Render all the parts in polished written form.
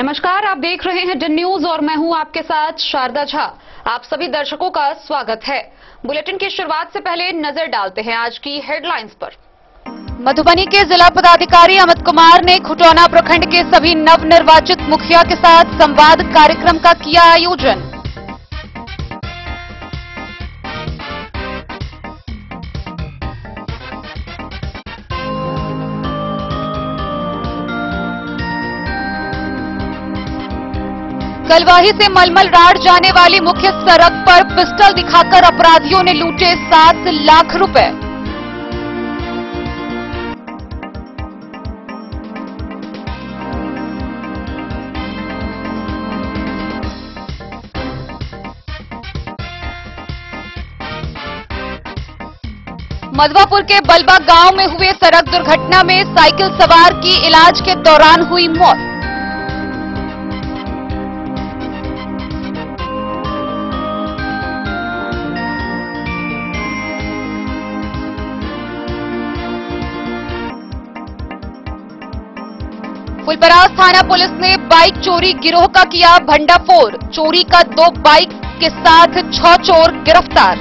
नमस्कार, आप देख रहे हैं डन न्यूज और मैं हूं आपके साथ शारदा झा। आप सभी दर्शकों का स्वागत है। बुलेटिन की शुरुआत से पहले नजर डालते हैं आज की हेडलाइंस पर। मधुबनी के जिला पदाधिकारी अमित कुमार ने खुटौना प्रखंड के सभी नवनिर्वाचित मुखिया के साथ संवाद कार्यक्रम का किया आयोजन। कलवाही से मलमल राड जाने वाली मुख्य सड़क पर पिस्टल दिखाकर अपराधियों ने लूटे 7 लाख रुपए। मधवापुर के बलबा गांव में हुए सड़क दुर्घटना में साइकिल सवार की इलाज के दौरान हुई मौत। फुलपरास थाना पुलिस ने बाइक चोरी गिरोह का किया भंडाफोड़। चोरी का 2 बाइक के साथ 6 चोर गिरफ्तार।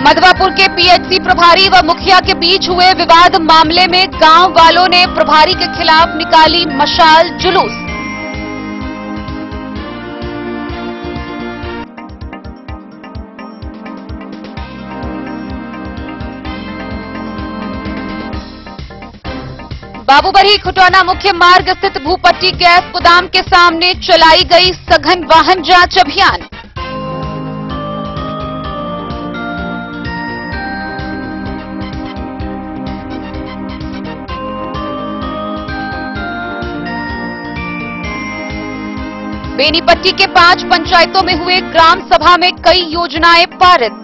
मधवापुर के पीएचसी प्रभारी व मुखिया के बीच हुए विवाद मामले में गांव वालों ने प्रभारी के खिलाफ निकाली मशाल जुलूस। बाबूबरही खुटौना मुख्य मार्ग स्थित भूपट्टी गैस गोदाम के सामने चलाई गई सघन वाहन जांच अभियान। बेनीपट्टी के 5 पंचायतों में हुए ग्राम सभा में कई योजनाएं पारित।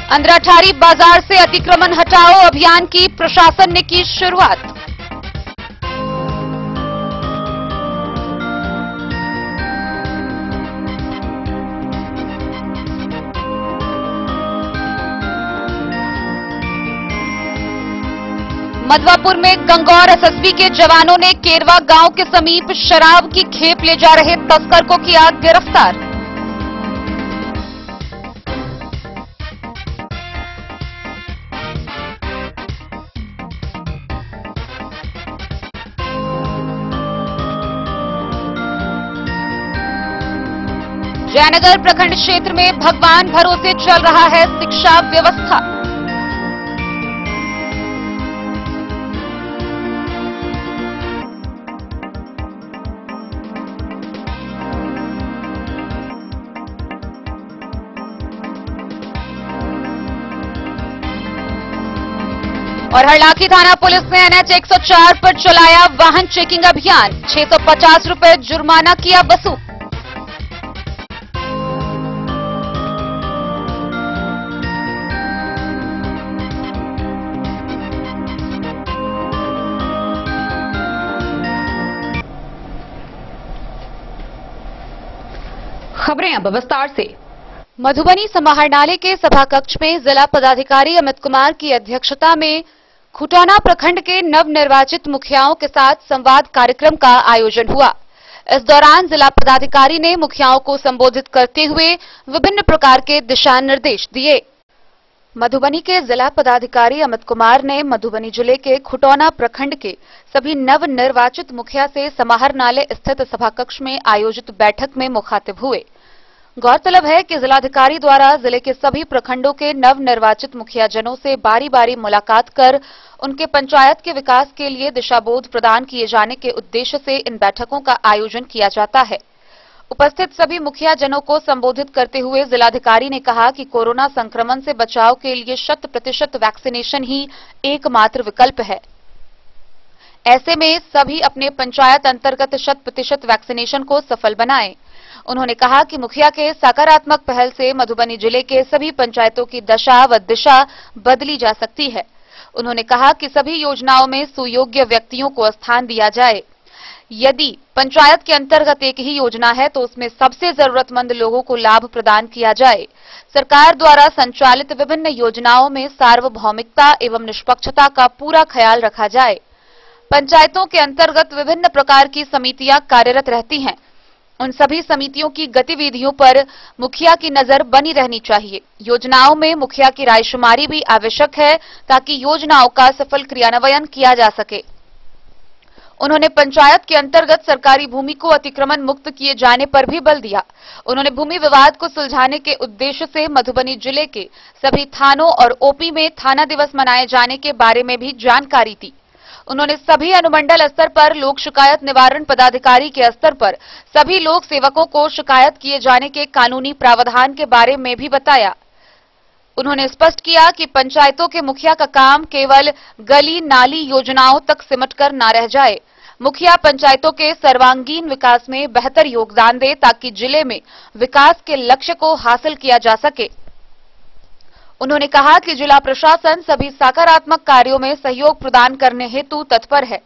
अंद्राठारी बाजार से अतिक्रमण हटाओ अभियान की प्रशासन ने की शुरुआत। मधवापुर में गंगौर एसएसबी के जवानों ने केरवा गांव के समीप शराब की खेप ले जा रहे तस्कर को किया गिरफ्तार। जयनगर प्रखंड क्षेत्र में भगवान भरोसे चल रहा है शिक्षा व्यवस्था। और हरलाखी थाना पुलिस ने एनएच 104 पर चलाया वाहन चेकिंग अभियान। 650 रुपए जुर्माना किया वसूल। खबरें अब विस्तार से। मधुबनी समाहरणालय के सभा कक्ष में जिला पदाधिकारी अमित कुमार की अध्यक्षता में खुटौना प्रखंड के नवनिर्वाचित मुखियाओं के साथ संवाद कार्यक्रम का आयोजन हुआ। इस दौरान जिला पदाधिकारी ने मुखियाओं को संबोधित करते हुए विभिन्न प्रकार के दिशा निर्देश दिए। मधुबनी के जिला पदाधिकारी अमित कुमार ने मधुबनी जिले के खुटौना प्रखंड के सभी नवनिर्वाचित मुखिया से समाहरणालय स्थित सभा कक्ष में आयोजित बैठक में मुखातिब हुए। गौरतलब है कि जिलाधिकारी द्वारा जिले के सभी प्रखंडों के नवनिर्वाचित मुखियाजनों से बारी बारी मुलाकात कर उनके पंचायत के विकास के लिए दिशाबोध प्रदान किए जाने के उद्देश्य से इन बैठकों का आयोजन किया जाता है। उपस्थित सभी मुखियाजनों को संबोधित करते हुए जिलाधिकारी ने कहा कि कोरोना संक्रमण से बचाव के लिए 100% वैक्सीनेशन ही एकमात्र विकल्प है। ऐसे में सभी अपने पंचायत अंतर्गत 100% वैक्सीनेशन को सफल बनाएं। उन्होंने कहा कि मुखिया के सकारात्मक पहल से मधुबनी जिले के सभी पंचायतों की दशा व दिशा बदली जा सकती है। उन्होंने कहा कि सभी योजनाओं में सुयोग्य व्यक्तियों को स्थान दिया जाए। यदि पंचायत के अंतर्गत एक ही योजना है तो उसमें सबसे जरूरतमंद लोगों को लाभ प्रदान किया जाए। सरकार द्वारा संचालित विभिन्न योजनाओं में सार्वभौमिकता एवं निष्पक्षता का पूरा ख्याल रखा जाए। पंचायतों के अंतर्गत विभिन्न प्रकार की समितियां कार्यरत रहती हैं। उन सभी समितियों की गतिविधियों पर मुखिया की नजर बनी रहनी चाहिए। योजनाओं में मुखिया की रायशुमारी भी आवश्यक है ताकि योजनाओं का सफल क्रियान्वयन किया जा सके। उन्होंने पंचायत के अंतर्गत सरकारी भूमि को अतिक्रमण मुक्त किए जाने पर भी बल दिया। उन्होंने भूमि विवाद को सुलझाने के उद्देश्य से मधुबनी जिले के सभी थानों और ओपी में थाना दिवस मनाए जाने के बारे में भी जानकारी दी। उन्होंने सभी अनुमंडल स्तर पर लोक शिकायत निवारण पदाधिकारी के स्तर पर सभी लोक सेवकों को शिकायत किए जाने के कानूनी प्रावधान के बारे में भी बताया। उन्होंने स्पष्ट किया कि पंचायतों के मुखिया का काम केवल गली नाली योजनाओं तक सिमटकर न रह जाए। मुखिया पंचायतों के सर्वांगीण विकास में बेहतर योगदान दे ताकि जिले में विकास के लक्ष्य को हासिल किया जा सके। उन्होंने कहा कि जिला प्रशासन सभी सकारात्मक कार्यों में सहयोग प्रदान करने हेतु तत्पर है।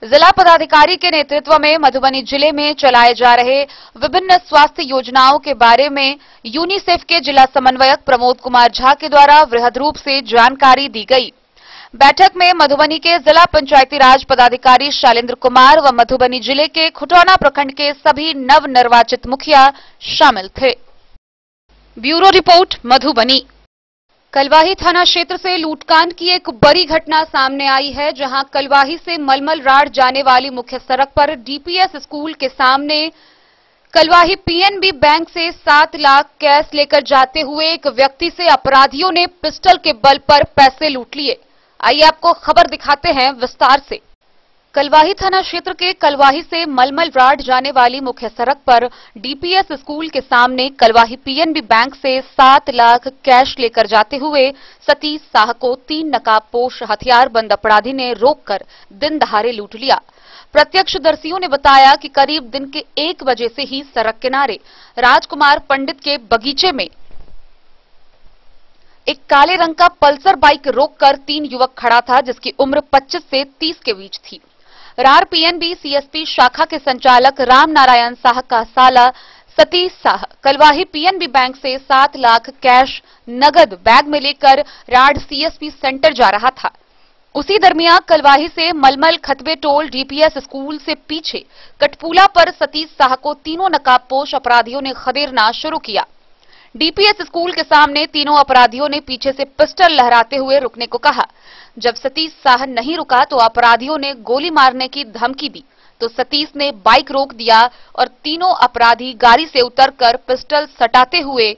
जिला पदाधिकारी के नेतृत्व में मधुबनी जिले में चलाए जा रहे विभिन्न स्वास्थ्य योजनाओं के बारे में यूनिसेफ के जिला समन्वयक प्रमोद कुमार झा के द्वारा वृहद रूप से जानकारी दी गई। बैठक में मधुबनी के जिला पंचायती राज पदाधिकारी शैलेंद्र कुमार व मधुबनी जिले के खुटौना प्रखंड के सभी नव निर्वाचित मुखिया शामिल थे। Bureau report Madhubani. कलवाही थाना क्षेत्र से लूटकांड की एक बड़ी घटना सामने आई है, जहां कलवाही से मलमल राड जाने वाली मुख्य सड़क पर डीपीएस स्कूल के सामने कलवाही पीएनबी बैंक से 7 लाख कैश लेकर जाते हुए एक व्यक्ति से अपराधियों ने पिस्टल के बल पर पैसे लूट लिए। आइए आपको खबर दिखाते हैं विस्तार से। कलवाही थाना क्षेत्र के कलवाही से मलमल राड जाने वाली मुख्य सड़क पर डीपीएस स्कूल के सामने कलवाही पीएनबी बैंक से 7 लाख कैश लेकर जाते हुए सतीश शाह को 3 नकाबपोश हथियारबंद अपराधी ने रोककर दिन दहाड़े लूट लिया। प्रत्यक्षदर्शियों ने बताया कि करीब दिन के 1 बजे से ही सड़क किनारे राजकुमार पंडित के बगीचे में एक काले रंग का पल्सर बाइक रोककर 3 युवक खड़ा था, जिसकी उम्र 25 से 30 के बीच थी। रार पीएनबी सीएसपी शाखा के संचालक राम नारायण शाह का साला सतीश शाह कलवाही पीएनबी बैंक से 7 लाख कैश नगद बैग में लेकर राड सीएसपी सेंटर जा रहा था। उसी दरमियान कलवाही से मलमल खतबे टोल डीपीएस स्कूल से पीछे कटपुला पर सतीश शाह को तीनों नकाबपोश अपराधियों ने खदेड़ना शुरू किया। डीपीएस स्कूल के सामने तीनों अपराधियों ने पीछे से पिस्टल लहराते हुए रुकने को कहा। जब सतीश शाह नहीं रुका तो अपराधियों ने गोली मारने की धमकी दी, तो सतीश ने बाइक रोक दिया और तीनों अपराधी गाड़ी से उतरकर पिस्टल सटाते हुए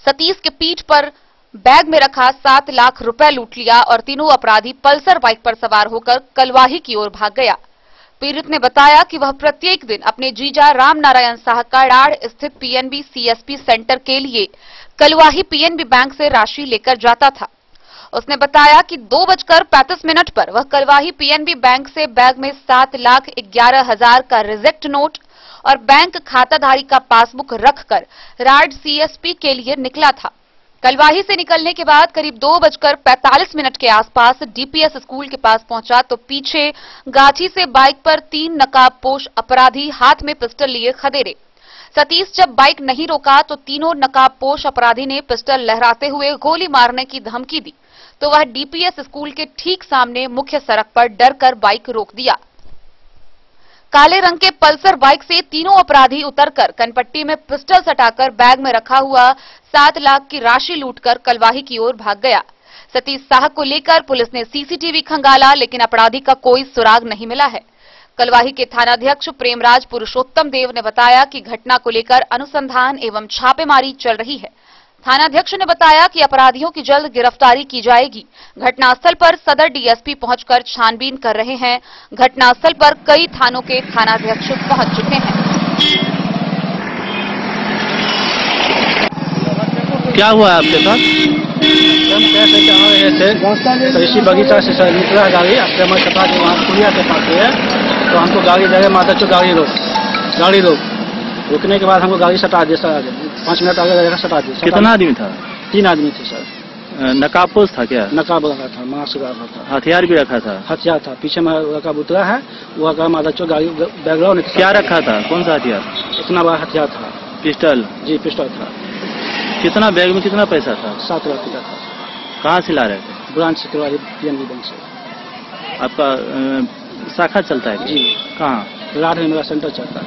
सतीश के पीठ पर बैग में रखा 7 लाख रुपए लूट लिया और तीनों अपराधी पल्सर बाइक पर सवार होकर कलवाही की ओर भाग गया। पीड़ित ने बताया कि वह प्रत्येक दिन अपने जीजा राम नारायण शाह कड़ाड़ स्थित पीएनबी सीएसपी सेंटर के लिए कलवाही पीएनबी बैंक से राशि लेकर जाता था। उसने बताया कि 2:35 पर वह कलवाही पीएनबी बैंक से बैग में 7,11,000 का रिजेक्ट नोट और बैंक खाताधारी का पासबुक रखकर राड सीएसपी के लिए निकला था। कलवाही से निकलने के बाद करीब 2:45 के आसपास डीपीएस स्कूल के पास पहुंचा तो पीछे गाछी से बाइक पर 3 नकाबपोश अपराधी हाथ में पिस्टल लिए खदेड़े। सतीश जब बाइक नहीं रोका तो तीनों नकाबपोश अपराधी ने पिस्टल लहराते हुए गोली मारने की धमकी दी, तो वह डीपीएस स्कूल के ठीक सामने मुख्य सड़क पर डरकर बाइक रोक दिया। काले रंग के पल्सर बाइक से तीनों अपराधी उतरकर कनपट्टी में पिस्टल सटाकर बैग में रखा हुआ 7 लाख की राशि लूटकर कलवाही की ओर भाग गया। सतीश शाह को लेकर पुलिस ने सीसीटीवी खंगाला, लेकिन अपराधी का कोई सुराग नहीं मिला है। कलवाही के थानाध्यक्ष प्रेमराज पुरुषोत्तम देव ने बताया कि घटना को लेकर अनुसंधान एवं छापेमारी चल रही है। थानाध्यक्ष ने बताया कि अपराधियों की जल्द गिरफ्तारी की जाएगी। घटनास्थल पर सदर डीएसपी पहुंचकर छानबीन कर रहे हैं। घटनास्थल पर कई थानों के थानाध्यक्ष पहुंच चुके हैं। क्या हुआ है आपके साथ? हम कैसे जा रहे थे तो इसी बगीचा से निकला गाड़ी, आपके मैं सपा के वहाँ पुलिया के पास है, तो हमको गाड़ी दे रहे, माता चो गाड़ी रोक। रुकने के बाद हमको गाड़ी सटा दिया सर, 5 मिनट आगे सटा दिया। कितना आदमी था? 3 आदमी थे सर। नकाबपोश था क्या? नकाब लगा था, मास्क लगा था, हथियार भी रखा था? हथियार था, पीछे में नकाब उतरा है, वो का मादा चो गाड़ी बैकग्राउंड। क्या रखा था? कौन सा हथियार? इतना बड़ा हथियार था। पिस्टल? जी पिस्टल था। कितना बैग में कितना पैसा था? 7 लाख रुपया था। कहाँ से ला रहे थे? ब्रांच से करवाई, पीएनबी बैंक से। आपका शाखा चलता है जी। कहाँ? लाड में मेरा सेंटर चलता है।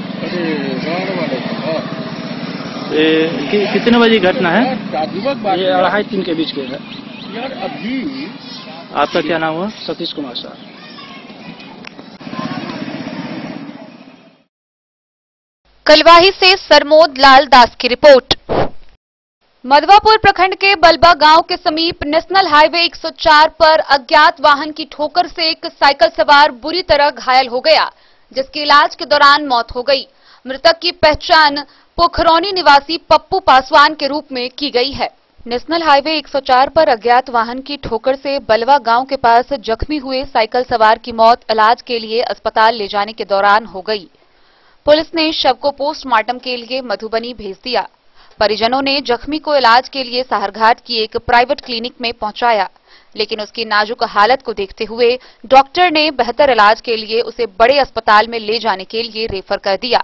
कितने बजे घटना है? ये 2:30-3 के बीच के है। आपका क्या नाम हुआ? सतीश कुमार सर। कलवाही से सरमोद लाल दास की रिपोर्ट। मधवापुर प्रखंड के बलबा गांव के समीप नेशनल हाईवे 104 पर अज्ञात वाहन की ठोकर से एक साइकिल सवार बुरी तरह घायल हो गया, जिसकी इलाज के दौरान मौत हो गई। मृतक की पहचान पोखरौनी निवासी पप्पू पासवान के रूप में की गई है। नेशनल हाईवे 104 पर अज्ञात वाहन की ठोकर से बलवा गांव के पास जख्मी हुए साइकिल सवार की मौत इलाज के लिए अस्पताल ले जाने के दौरान हो गई। पुलिस ने शव को पोस्टमार्टम के लिए मधुबनी भेज दिया। परिजनों ने जख्मी को इलाज के लिए साहरघाट की एक प्राइवेट क्लिनिक में पहुंचाया, लेकिन उसकी नाजुक हालत को देखते हुए डॉक्टर ने बेहतर इलाज के लिए उसे बड़े अस्पताल में ले जाने के लिए रेफर कर दिया।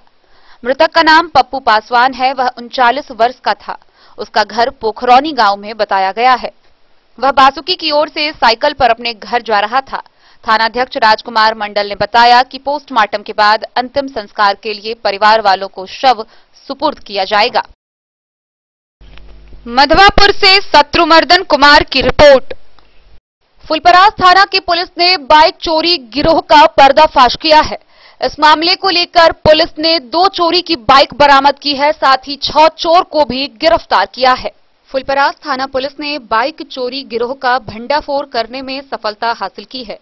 मृतक का नाम पप्पू पासवान है। वह 39 वर्ष का था। उसका घर पोखरौनी गांव में बताया गया है। वह बासुकी की ओर से साइकिल पर अपने घर जा रहा था। थानाध्यक्ष राजकुमार मंडल ने बताया कि पोस्टमार्टम के बाद अंतिम संस्कार के लिए परिवार वालों को शव सुपुर्द किया जाएगा। मधवापुर से शत्रुमर्दन कुमार की रिपोर्ट। फुलपरास थाना की पुलिस ने बाइक चोरी गिरोह का पर्दाफाश किया है। इस मामले को लेकर पुलिस ने 2 चोरी की बाइक बरामद की है, साथ ही 6 चोर को भी गिरफ्तार किया है। फुलपरास थाना पुलिस ने बाइक चोरी गिरोह का भंडाफोड़ करने में सफलता हासिल की है।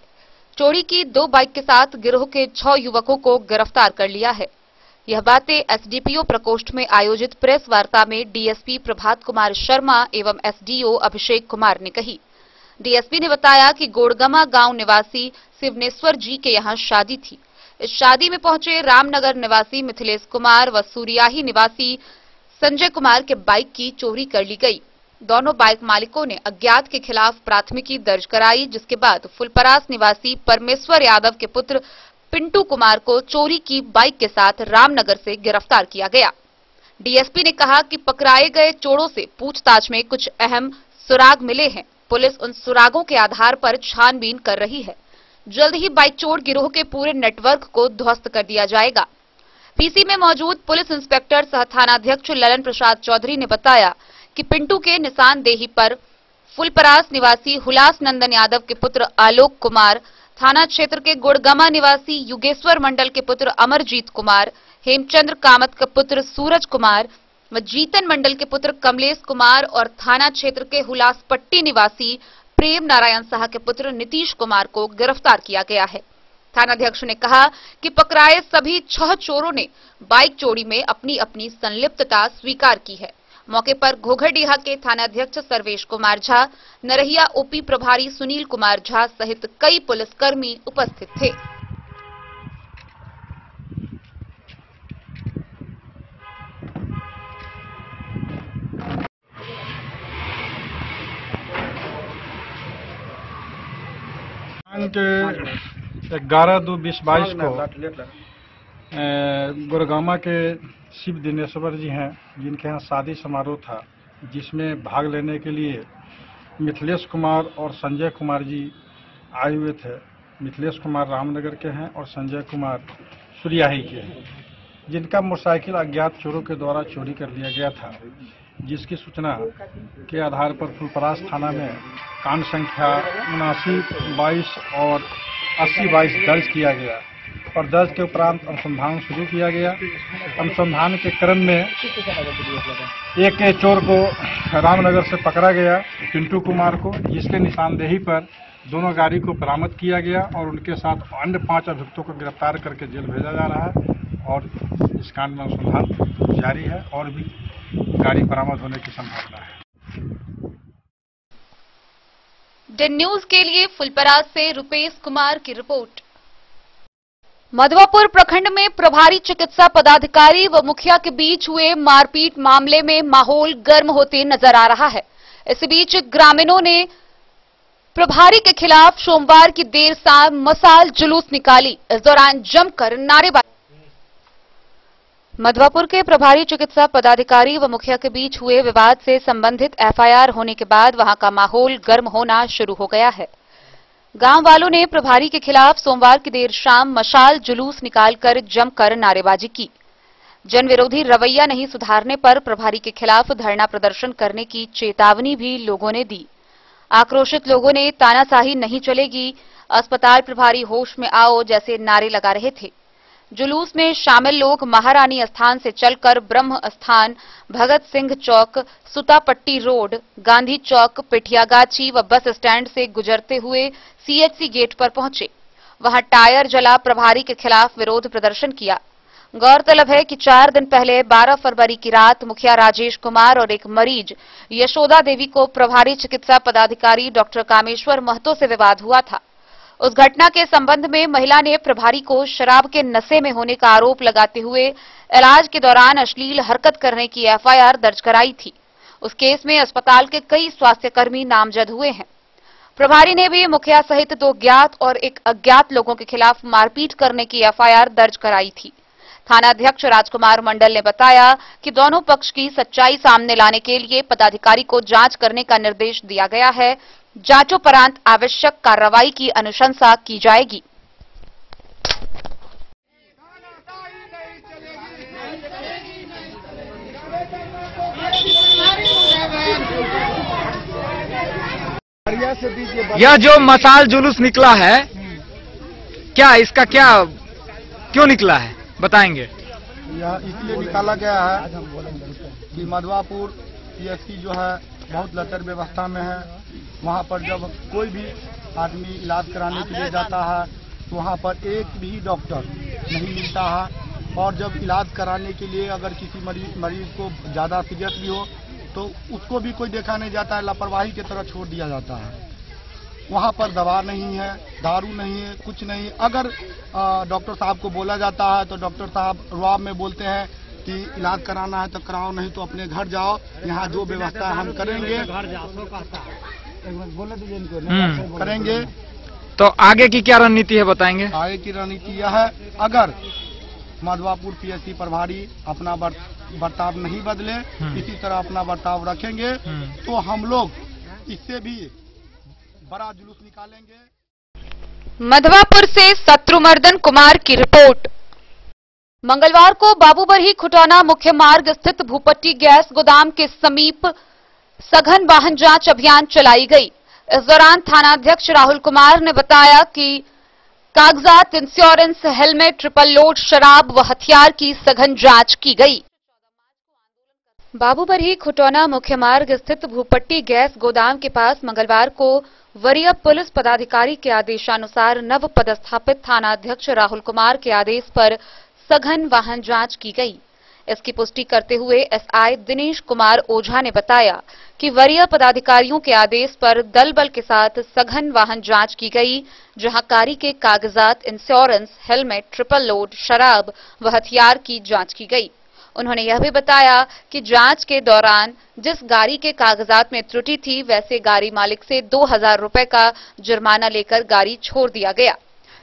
चोरी की 2 बाइक के साथ गिरोह के 6 युवकों को गिरफ्तार कर लिया है। यह बातें एसडीपीओ प्रकोष्ठ में आयोजित प्रेस वार्ता में डीएसपी प्रभात कुमार शर्मा एवं एसडीओ अभिषेक कुमार ने कही। डीएसपी ने बताया कि गोड़गमा गांव निवासी शिवनेश्वर जी के यहां शादी थी। इस शादी में पहुंचे रामनगर निवासी मिथिलेश कुमार व सूर्याही निवासी संजय कुमार के बाइक की चोरी कर ली गई। दोनों बाइक मालिकों ने अज्ञात के खिलाफ प्राथमिकी दर्ज कराई, जिसके बाद फुलपरास निवासी परमेश्वर यादव के पुत्र पिंटू कुमार को चोरी की बाइक के साथ रामनगर से गिरफ्तार किया गया। डीएसपी ने कहा कि पकड़ाए गए चोरों से पूछताछ में कुछ अहम सुराग मिले हैं। पुलिस उन सुरागों के आधार पर छानबीन कर रही है। जल्द ही बाइक चोर गिरोह के पूरे नेटवर्क को ध्वस्त कर दिया जाएगा। पीसी में मौजूद पुलिस इंस्पेक्टर सह थानाध्यक्ष ललन प्रसाद चौधरी ने बताया कि पिंटू के निशानदेही पर फुलपरास निवासी हुलास नंदन यादव के पुत्र आलोक कुमार, थाना क्षेत्र के गुड़गमा निवासी युगेश्वर मंडल के पुत्र अमरजीत कुमार, हेमचंद्र कामत का पुत्र सूरज कुमार व जीतन मंडल के पुत्र कमलेश कुमार और थाना क्षेत्र के हुलासपट्टी निवासी प्रेम नारायण साह के पुत्र नीतीश कुमार को गिरफ्तार किया गया है। थानाध्यक्ष ने कहा कि पकड़ाए सभी 6 चोरों ने बाइक चोरी में अपनी अपनी संलिप्तता स्वीकार की है। मौके पर घोघरडीहा के थानाध्यक्ष सर्वेश कुमार झा, नरहिया ओपी प्रभारी सुनील कुमार झा सहित कई पुलिसकर्मी उपस्थित थे। के 11/2/2022 को गुड़गामा के शिव दिनेश्वर जी हैं, जिनके यहाँ शादी समारोह था, जिसमें भाग लेने के लिए मिथिलेश कुमार और संजय कुमार जी आए हुए थे। मिथिलेश कुमार रामनगर के हैं और संजय कुमार सूर्याही के हैं, जिनका मोटरसाइकिल अज्ञात चोरों के द्वारा चोरी कर लिया गया था, जिसकी सूचना के आधार पर फुलपरास थाना में कांड संख्या 79/22 और 80/22 दर्ज किया गया और दर्ज के उपरांत अनुसंधान शुरू किया गया। अनुसंधान के क्रम में एक चोर को रामनगर से पकड़ा गया, पिंटू कुमार को, जिसके निशानदेही पर दोनों गाड़ी को बरामद किया गया और उनके साथ अन्य 5 अभियुक्तों को गिरफ्तार करके जेल भेजा जा रहा है और इस कांड में अनुसंधान जारी है और भी गाड़ी बरामद होने की संभावना है। डेन न्यूज के लिए फुलपरास से रुपेश कुमार की रिपोर्ट। मधवापुर प्रखंड में प्रभारी चिकित्सा पदाधिकारी व मुखिया के बीच हुए मारपीट मामले में माहौल गर्म होते नजर आ रहा है। इसी बीच ग्रामीणों ने प्रभारी के खिलाफ सोमवार की देर शाम मशाल जुलूस निकाली। इस दौरान जमकर नारेबाजी। मधवापुर के प्रभारी चिकित्सा पदाधिकारी व मुखिया के बीच हुए विवाद से संबंधित एफआईआर होने के बाद वहां का माहौल गर्म होना शुरू हो गया है। गांव वालों ने प्रभारी के खिलाफ सोमवार की देर शाम मशाल जुलूस निकालकर जमकर नारेबाजी की। जन विरोधी रवैया नहीं सुधारने पर प्रभारी के खिलाफ धरना प्रदर्शन करने की चेतावनी भी लोगों ने दी। आक्रोशित लोगों ने तानाशाही नहीं चलेगी, अस्पताल प्रभारी होश में आओ जैसे नारे लगा रहे थे। जुलूस में शामिल लोग महारानी स्थान से चलकर ब्रह्म स्थान, भगत सिंह चौक, सुतापट्टी रोड, गांधी चौक, पिठियागाछी व बस स्टैंड से गुजरते हुए सीएचसी गेट पर पहुंचे। वहां टायर जला प्रभारी के खिलाफ विरोध प्रदर्शन किया। गौरतलब है कि 4 दिन पहले 12 फरवरी की रात मुखिया राजेश कुमार और एक मरीज यशोदा देवी को प्रभारी चिकित्सा पदाधिकारी डॉक्टर कामेश्वर महतो से विवाद हुआ था। उस घटना के संबंध में महिला ने प्रभारी को शराब के नशे में होने का आरोप लगाते हुए इलाज के दौरान अश्लील हरकत करने की एफआईआर दर्ज कराई थी। उस केस में अस्पताल के कई स्वास्थ्यकर्मी नामजद हुए हैं। प्रभारी ने भी मुखिया सहित 2 ज्ञात और एक अज्ञात लोगों के खिलाफ मारपीट करने की एफआईआर दर्ज कराई थी। थानाध्यक्ष राजकुमार मंडल ने बताया कि दोनों पक्ष की सच्चाई सामने लाने के लिए पदाधिकारी को जांच करने का निर्देश दिया गया है। जांचोपरांत आवश्यक कार्रवाई की अनुशंसा की जाएगी। यह जो मशाल जुलूस निकला है, क्या इसका क्यों निकला है, बताएंगे? यह इसलिए निकाला गया है कि मधवापुर पीएचसी जो है बहुत लचर व्यवस्था में है। वहाँ पर जब कोई भी आदमी इलाज कराने के लिए जाता है तो वहाँ पर एक भी डॉक्टर नहीं मिलता है। और जब इलाज कराने के लिए अगर किसी मरीज को ज़्यादा सीरियस भी हो तो उसको भी कोई देखा नहीं जाता है, लापरवाही की तरह छोड़ दिया जाता है। वहाँ पर दवा नहीं है, दारू नहीं है, कुछ नहीं। अगर डॉक्टर साहब को बोला जाता है तो डॉक्टर साहब रुआब में बोलते हैं कि इलाज कराना है तो कराओ, नहीं तो अपने घर जाओ, यहाँ जो व्यवस्था हम करेंगे करेंगे। तो आगे की क्या रणनीति है, बताएंगे? आगे की रणनीति यह है, अगर मधवापुर पीएचसी प्रभारी अपना बर्ताव नहीं बदले, इसी तरह अपना बर्ताव रखेंगे तो हम लोग इससे भी बड़ा जुलूस निकालेंगे। मधवापुर से शत्रुमर्दन कुमार की रिपोर्ट। मंगलवार को बाबूबरही खुटौना मुख्य मार्ग स्थित भूपट्टी गैस गोदाम के समीप सघन वाहन जांच अभियान चलाई गई। इस दौरान थानाध्यक्ष राहुल कुमार ने बताया कि कागजात, इंश्योरेंस, हेलमेट, ट्रिपल लोड शराब व हथियार की सघन जांच की गई। बाबूबरही खुटौना मुख्य मार्ग स्थित भूपट्टी गैस गोदाम के पास मंगलवार को वरीय पुलिस पदाधिकारी के आदेशानुसार नव पदस्थापित थानाध्यक्ष राहुल कुमार के आदेश पर सघन वाहन जांच की गई। इसकी पुष्टि करते हुए एसआई दिनेश कुमार ओझा ने बताया कि वरीय पदाधिकारियों के आदेश पर दल बल के साथ सघन वाहन जांच की गई, जहां गाड़ी के कागजात, इंश्योरेंस, हेलमेट, ट्रिपल लोड, शराब व हथियार की जांच की गई। उन्होंने यह भी बताया कि जांच के दौरान जिस गाड़ी के कागजात में त्रुटि थी, वैसे गाड़ी मालिक से 2000 रुपए का जुर्माना लेकर गाड़ी छोड़ दिया गया।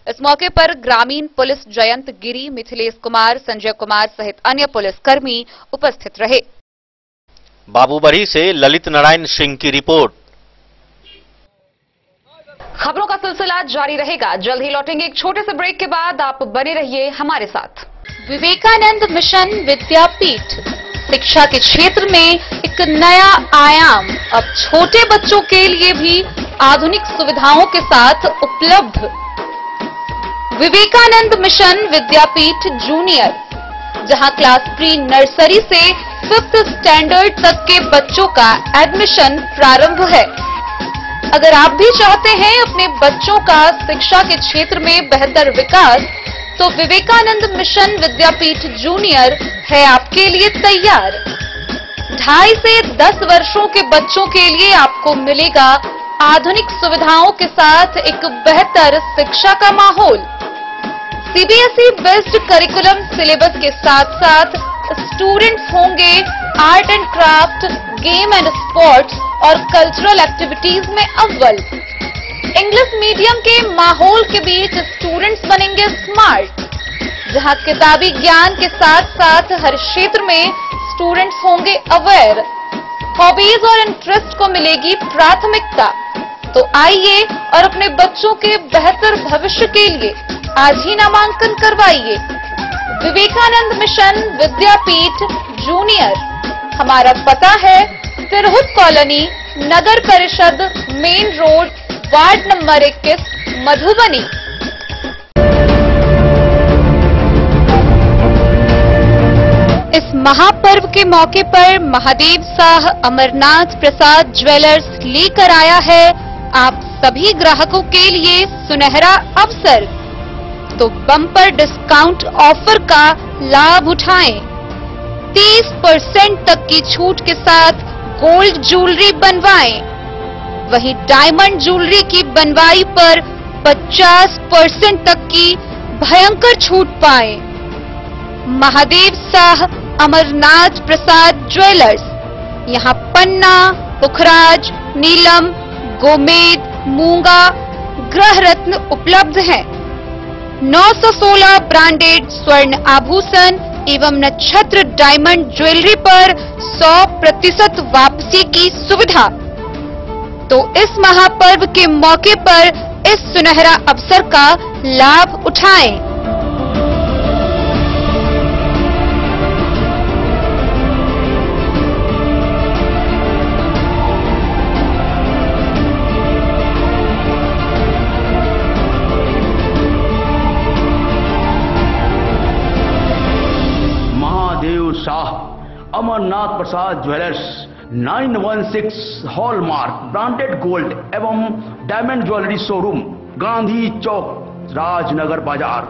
इस मौके पर ग्रामीण पुलिस जयंत गिरी, मिथिलेश कुमार, संजय कुमार सहित अन्य पुलिसकर्मी उपस्थित रहे। बाबूबरही से ललित नारायण सिंह की रिपोर्ट। खबरों का सिलसिला जारी रहेगा। जल्द ही लौटेंगे एक छोटे से ब्रेक के बाद। आप बने रहिए हमारे साथ। विवेकानंद मिशन विद्यापीठ शिक्षा के क्षेत्र में एक नया आयाम अब छोटे बच्चों के लिए भी आधुनिक सुविधाओं के साथ उपलब्ध। विवेकानंद मिशन विद्यापीठ जूनियर, जहां क्लास प्री नर्सरी से 5th स्टैंडर्ड तक के बच्चों का एडमिशन प्रारंभ है। अगर आप भी चाहते हैं अपने बच्चों का शिक्षा के क्षेत्र में बेहतर विकास, तो विवेकानंद मिशन विद्यापीठ जूनियर है आपके लिए तैयार। 2.5 से 10 वर्षों के बच्चों के लिए आपको मिलेगा आधुनिक सुविधाओं के साथ एक बेहतर शिक्षा का माहौल। सीबीएसई बेस्ड करिकुलम सिलेबस के साथ साथ स्टूडेंट्स होंगे art and craft, game and sports और कल्चरल एक्टिविटीज में अव्वल। इंग्लिश मीडियम के माहौल के बीच स्टूडेंट्स बनेंगे स्मार्ट, जहां किताबी ज्ञान के साथ साथ हर क्षेत्र में स्टूडेंट्स होंगे अवेयर। हॉबीज और इंटरेस्ट को मिलेगी प्राथमिकता। तो आइए और अपने बच्चों के बेहतर भविष्य के लिए आज ही नामांकन करवाइए। विवेकानंद मिशन विद्यापीठ जूनियर। हमारा पता है तिरहुत कॉलोनी, नगर परिषद, main road, ward number 21, Madhubani. इस महापर्व के मौके पर महादेव शाह अमरनाथ प्रसाद ज्वेलर्स लेकर आया है आप सभी ग्राहकों के लिए सुनहरा अवसर। तो बम्पर डिस्काउंट ऑफर का लाभ उठाएं। 30% तक की छूट के साथ गोल्ड ज्वेलरी बनवाएं। वहीं डायमंड ज्वेलरी की बनवाई पर 50% तक की भयंकर छूट पाएं। महादेव शाह अमरनाथ प्रसाद ज्वेलर्स, यहां पन्ना, पुखराज, नीलम, गोमेद, मूंगा, ग्रह रत्न उपलब्ध हैं। 916 ब्रांडेड स्वर्ण आभूषण एवं नक्षत्र डायमंड ज्वेलरी पर 100% वापसी की सुविधा। तो इस महापर्व के मौके पर इस सुनहरा अवसर का लाभ उठाएं। Shah Amarnath Prasad jewellers 916 hallmark branded gold एवं diamond jewellery showroom, Gandhi Chowk, Rajnagar बाजार,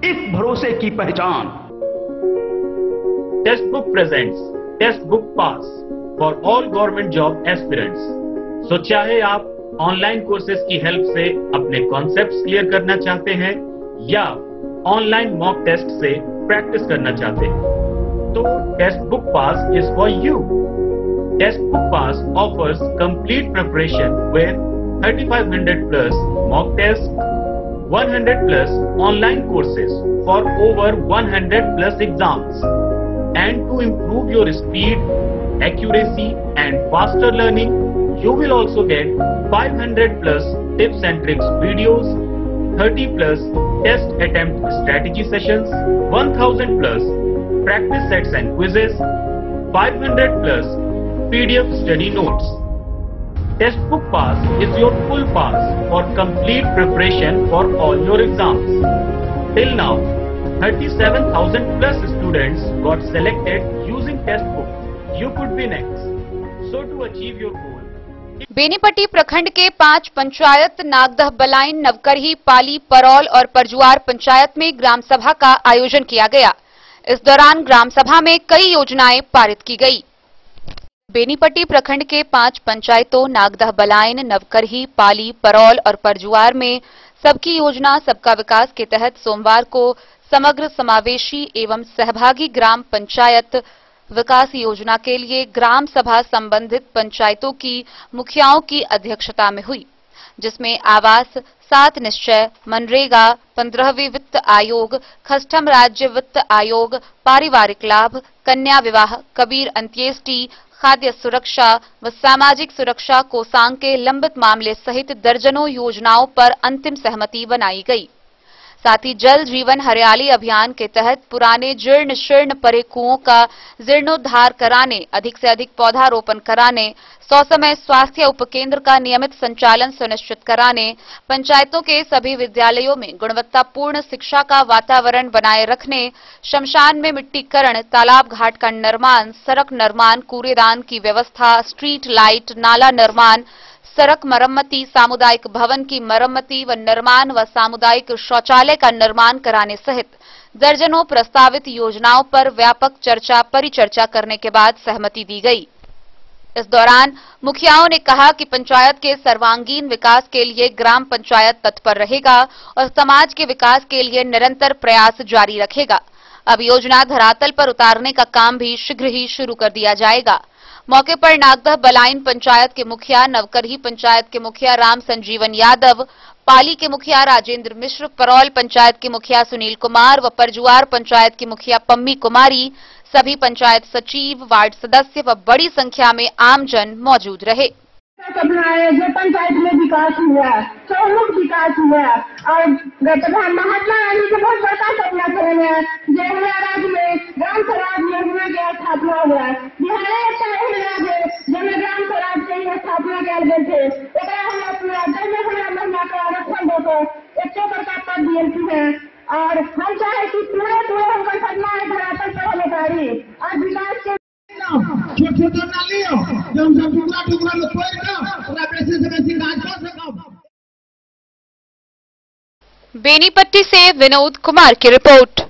एक भरोसे की पहचान। Text book presents text book pass for all government job aspirants. So चाहे आप ऑनलाइन कोर्सेज की हेल्प से अपने कॉन्सेप्ट्स क्लियर करना चाहते हैं या ऑनलाइन मॉक टेस्ट से प्रैक्टिस करना चाहते हैं, तो text book pass is for you. Test book pass offers complete preparation with 3500 plus mock tests, 100 plus online courses for over 100 plus exams. And to improve your speed, accuracy and faster learning, you will also get 500 plus tips and tricks videos, 30 plus test attempt strategy sessions, 1000 plus practice sets and quizzes, 500 plus PDF study notes. Textbook Pass is your full pass for complete preparation for all your exams. Till now, 37,000 plus students got selected using Textbook. You could be next. So to achieve your goal, Benipatti प्रखंड के 5 पंचायत नागदह, बलाइन, नवकरही, पाली, परौल और परजुआर पंचायत में ग्राम सभा का आयोजन किया गया। इस दौरान ग्राम सभा में कई योजनाएं पारित की गई। बेनीपट्टी प्रखंड के 5 पंचायतों नागदह, बलाइन, नवकरही, पाली, परौल और परजुआर में सबकी योजना सबका विकास के तहत सोमवार को समग्र समावेशी एवं सहभागी ग्राम पंचायत विकास योजना के लिए ग्राम सभा संबंधित पंचायतों की मुखियाओं की अध्यक्षता में हुई, जिसमें आवास, 7 निश्चय, मनरेगा, 15वीं वित्त आयोग, खष्टम राज्य वित्त आयोग, पारिवारिक लाभ, कन्या विवाह, कबीर अंत्येष्टि, खाद्य सुरक्षा व सामाजिक सुरक्षा कोषांग के लंबित मामले सहित दर्जनों योजनाओं पर अंतिम सहमति बनाई गई। साथ ही जल जीवन हरियाली अभियान के तहत पुराने जीर्ण शीर्ण पड़े कुओं का जीर्णोद्धार कराने, अधिक से अधिक पौधारोपण कराने, 100 समय स्वास्थ्य उपकेंद्र का नियमित संचालन सुनिश्चित कराने, पंचायतों के सभी विद्यालयों में गुणवत्तापूर्ण शिक्षा का वातावरण बनाए रखने, शमशान में मिट्टीकरण, तालाब घाट का निर्माण, सड़क निर्माण, कूड़ेदान की व्यवस्था, स्ट्रीट लाइट, नाला निर्माण, सड़क मरम्मति, सामुदायिक भवन की मरम्मति व निर्माण व सामुदायिक शौचालय का निर्माण कराने सहित दर्जनों प्रस्तावित योजनाओं पर व्यापक चर्चा परिचर्चा करने के बाद सहमति दी गई। इस दौरान मुखियाओं ने कहा कि पंचायत के सर्वांगीण विकास के लिए ग्राम पंचायत तत्पर रहेगा और समाज के विकास के लिए निरंतर प्रयास जारी रखेगा। अब योजना धरातल पर उतारने का काम भी शीघ्र ही शुरू कर दिया जाएगा। मौके पर नागदह बलाइन पंचायत के मुखिया, नवकरही पंचायत के मुखिया राम संजीवन यादव, पाली के मुखिया राजेंद्र मिश्र, परौल पंचायत के मुखिया सुनील कुमार व परजुआर पंचायत की मुखिया पम्मी कुमारी, सभी पंचायत सचिव, वार्ड सदस्य व बड़ी संख्या में आमजन मौजूद रहे। जो पंचायत में विकास हुआ, चौमुख विकास हुआ और प्रधान महात्मा गांधी के बहुत बड़ा सपना पूरा है। जो हमारे राज्य में ग्राम स्वराज योजना की स्थापना हुआ, बिहार एक राज्य है जिसमें ग्राम स्वराज की स्थापना किया गया थे। हम अपना महिला का आरक्षण देकर एक बड़का पद दिए हैं और हम चाहे कि पूरे हमको सपना है धरातल पर होने पारी और विकास के छोटा ना लियो टुकड़ा टुकड़ा में तोड़ कर बेनीपट्टी से विनोद कुमार की रिपोर्ट।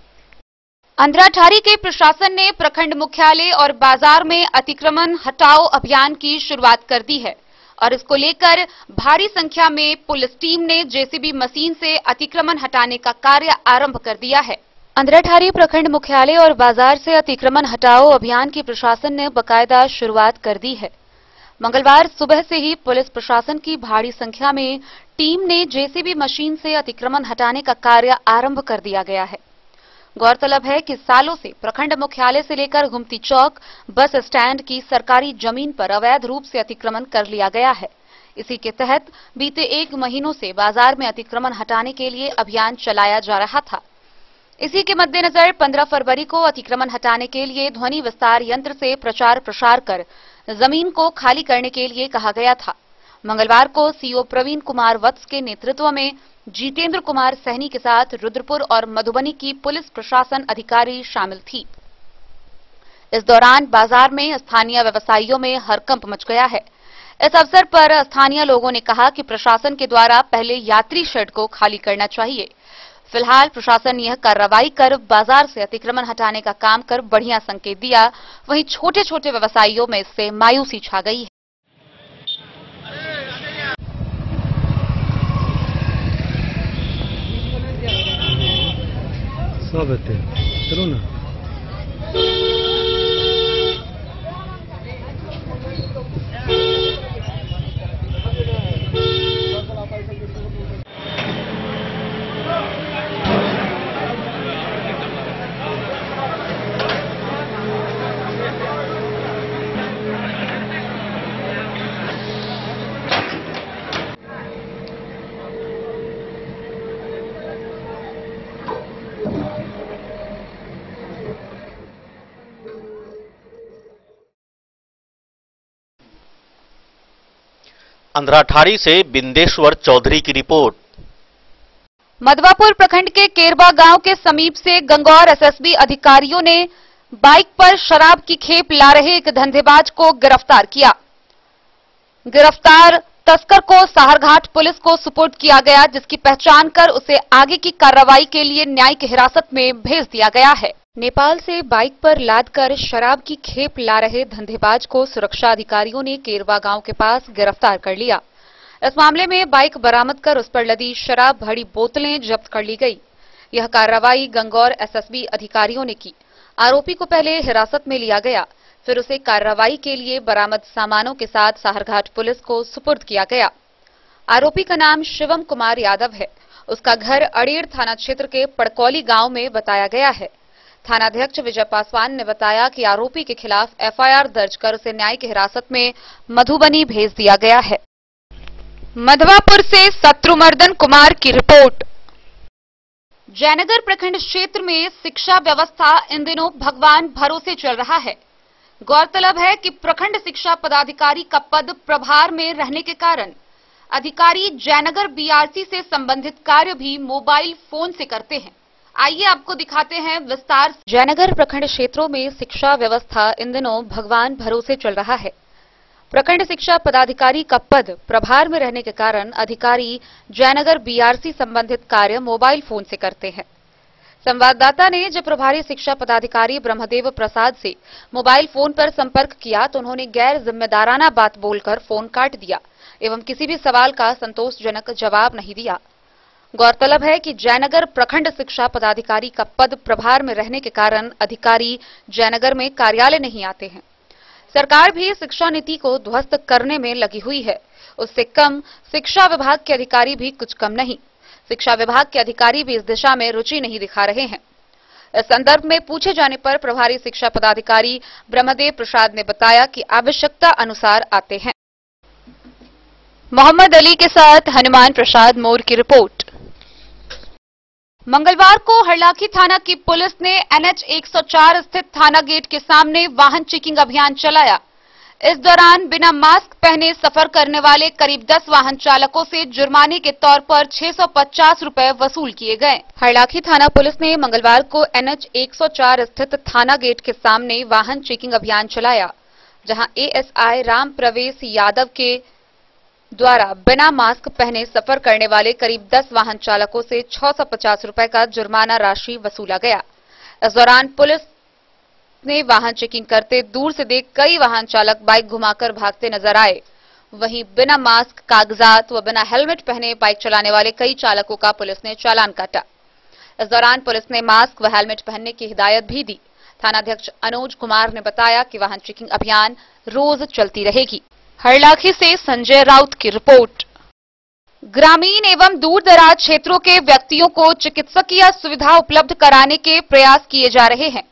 अंधराठारी के प्रशासन ने प्रखंड मुख्यालय और बाजार में अतिक्रमण हटाओ अभियान की शुरुआत कर दी है और इसको लेकर भारी संख्या में पुलिस टीम ने जेसीबी मशीन से अतिक्रमण हटाने का कार्य आरंभ कर दिया है। अंधराठारी प्रखंड मुख्यालय और बाजार से अतिक्रमण हटाओ अभियान की प्रशासन ने बकायदा शुरुआत कर दी है। मंगलवार सुबह से ही पुलिस प्रशासन की भारी संख्या में टीम ने जेसीबी मशीन से अतिक्रमण हटाने का कार्य आरंभ कर दिया गया है। गौरतलब है कि सालों से प्रखंड मुख्यालय से लेकर गुमती चौक बस स्टैंड की सरकारी जमीन पर अवैध रूप से अतिक्रमण कर लिया गया है। इसी के तहत बीते 1 महीनों से बाजार में अतिक्रमण हटाने के लिए अभियान चलाया जा रहा था। इसी के मद्देनजर 15 फरवरी को अतिक्रमण हटाने के लिए ध्वनि विस्तार यंत्र से प्रचार प्रसार कर जमीन को खाली करने के लिए कहा गया था। मंगलवार को सीओ प्रवीण कुमार वत्स के नेतृत्व में जितेंद्र कुमार सहनी के साथ रुद्रपुर और मधुबनी की पुलिस प्रशासन अधिकारी शामिल थी। इस दौरान बाजार में स्थानीय व्यवसायियों में हड़कंप मच गया है। इस अवसर पर स्थानीय लोगों ने कहा कि प्रशासन के द्वारा पहले यात्री शेड को खाली करना चाहिए। फिलहाल प्रशासन यह कार्रवाई कर बाजार से अतिक्रमण हटाने का काम कर बढ़िया संकेत दिया। वहीं छोटे छोटे व्यवसायियों में इससे मायूसी छा गई है। सब चलो ना। अंधराठारी से बिंदेश्वर चौधरी की रिपोर्ट। मधवापुर प्रखंड के केरबा गांव के समीप से गंगौर एसएसबी अधिकारियों ने बाइक पर शराब की खेप ला रहे एक धंधेबाज को गिरफ्तार किया। गिरफ्तार तस्कर को साहरघाट पुलिस को सुपुर्द किया गया, जिसकी पहचान कर उसे आगे की कार्रवाई के लिए न्यायिक हिरासत में भेज दिया गया है। नेपाल से बाइक पर लादकर शराब की खेप ला रहे धंधेबाज को सुरक्षा अधिकारियों ने केरवा गांव के पास गिरफ्तार कर लिया। इस मामले में बाइक बरामद कर उस पर लदी शराब भरी बोतलें जब्त कर ली गई। यह कार्रवाई गंगौर एसएसबी अधिकारियों ने की। आरोपी को पहले हिरासत में लिया गया, फिर उसे कार्रवाई के लिए बरामद सामानों के साथ साहरघाट पुलिस को सुपुर्द किया गया। आरोपी का नाम शिवम कुमार यादव है। उसका घर अड़ेर थाना क्षेत्र के पड़कौली गांव में बताया गया है। थानाध्यक्ष विजय पासवान ने बताया कि आरोपी के खिलाफ एफआईआर दर्ज कर उसे न्यायिक हिरासत में मधुबनी भेज दिया गया है। मधवापुर से शत्रुमर्दन कुमार की रिपोर्ट। जयनगर प्रखंड क्षेत्र में शिक्षा व्यवस्था इन दिनों भगवान भरोसे चल रहा है। गौरतलब है कि प्रखंड शिक्षा पदाधिकारी का पद प्रभार में रहने के कारण अधिकारी जयनगर बीआरसी से संबंधित कार्य भी मोबाइल फोन से करते हैं। आइए आपको दिखाते हैं विस्तार से। जयनगर प्रखंड क्षेत्रों में शिक्षा व्यवस्था इन दिनों भगवान भरोसे चल रहा है। प्रखंड शिक्षा पदाधिकारी का पद प्रभार में रहने के कारण अधिकारी जयनगर बीआरसी संबंधित कार्य मोबाइल फोन से करते हैं। संवाददाता ने जब प्रभारी शिक्षा पदाधिकारी ब्रह्मदेव प्रसाद से मोबाइल फोन पर संपर्क किया तो उन्होंने गैर जिम्मेदाराना बात बोलकर फोन काट दिया एवं किसी भी सवाल का संतोषजनक जवाब नहीं दिया। गौरतलब है कि जयनगर प्रखंड शिक्षा पदाधिकारी का पद प्रभार में रहने के कारण अधिकारी जयनगर में कार्यालय नहीं आते हैं। सरकार भी शिक्षा नीति को ध्वस्त करने में लगी हुई है, उससे कम शिक्षा विभाग के अधिकारी भी कुछ कम नहीं। शिक्षा विभाग के अधिकारी भी इस दिशा में रुचि नहीं दिखा रहे हैं। इस संदर्भ में पूछे जाने पर प्रभारी शिक्षा पदाधिकारी ब्रह्मदेव प्रसाद ने बताया कि आवश्यकता अनुसार आते हैं। मोहम्मद अली के साथ हनुमान प्रसाद मोर की रिपोर्ट। मंगलवार को हरलाखी थाना की पुलिस ने NH 104 स्थित थाना गेट के सामने वाहन चेकिंग अभियान चलाया। इस दौरान बिना मास्क पहने सफर करने वाले करीब 10 वाहन चालकों से जुर्माने के तौर पर 650 रुपए वसूल किए गए। हरलाखी थाना पुलिस ने मंगलवार को NH 104 स्थित थाना गेट के सामने वाहन चेकिंग अभियान चलाया, जहां ASI राम प्रवेश यादव के द्वारा बिना मास्क पहने सफर करने वाले करीब 10 वाहन चालकों से 650 रुपए का जुर्माना राशि वसूला गया। इस दौरान पुलिस ने वाहन चेकिंग करते दूर से देख कई वाहन चालक बाइक घुमाकर भागते नजर आए। वहीं बिना मास्क, कागजात व बिना हेलमेट पहने बाइक चलाने वाले कई चालकों का पुलिस ने चालान काटा। इस दौरान पुलिस ने मास्क व हेलमेट पहनने की हिदायत भी दी। थानाध्यक्ष अनुज कुमार ने बताया कि वाहन चेकिंग अभियान रोज चलती रहेगी। हरलाखी से संजय राउत की रिपोर्ट। ग्रामीण एवं दूर दराज क्षेत्रों के व्यक्तियों को चिकित्सकीय सुविधा उपलब्ध कराने के प्रयास किए जा रहे हैं।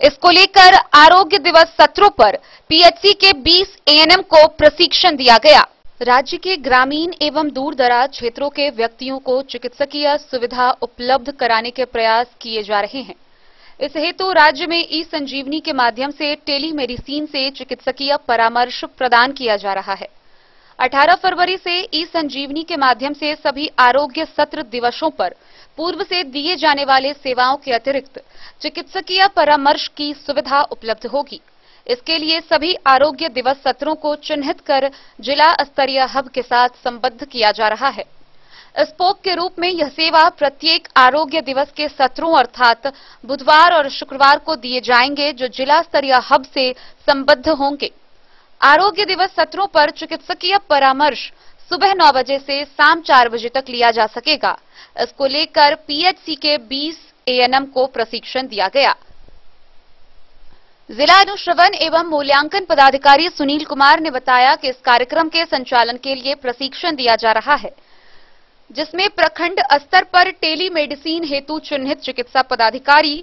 इसको लेकर आरोग्य दिवस सत्रों पर PHC के 20 ANM को प्रशिक्षण दिया गया। राज्य के ग्रामीण एवं दूर दराज क्षेत्रों के व्यक्तियों को चिकित्सकीय सुविधा उपलब्ध कराने के प्रयास किए जा रहे हैं। इस हेतु राज्य में ई-संजीवनी के माध्यम से टेलीमेडिसिन से चिकित्सकीय परामर्श प्रदान किया जा रहा है। 18 फरवरी से ई-संजीवनी के माध्यम से सभी आरोग्य सत्र दिवसों पर पूर्व से दिए जाने वाले सेवाओं के अतिरिक्त चिकित्सकीय परामर्श की सुविधा उपलब्ध होगी। इसके लिए सभी आरोग्य दिवस सत्रों को चिन्हित कर जिला स्तरीय हब के साथ संबद्ध किया जा रहा है। स्पोक के रूप में यह सेवा प्रत्येक आरोग्य दिवस के सत्रों अर्थात बुधवार और शुक्रवार को दिए जाएंगे, जो जिला स्तरीय हब से संबद्ध होंगे। आरोग्य दिवस सत्रों पर चिकित्सकीय परामर्श सुबह 9 बजे से शाम 4 बजे तक लिया जा सकेगा। इसको लेकर PHC के 20 ANM को प्रशिक्षण दिया गया। जिला अनुश्रवण एवं मूल्यांकन पदाधिकारी सुनील कुमार ने बताया कि इस कार्यक्रम के संचालन के लिए प्रशिक्षण दिया जा रहा है, जिसमें प्रखंड स्तर पर टेलीमेडिसिन हेतु चिन्हित चिकित्सा पदाधिकारी,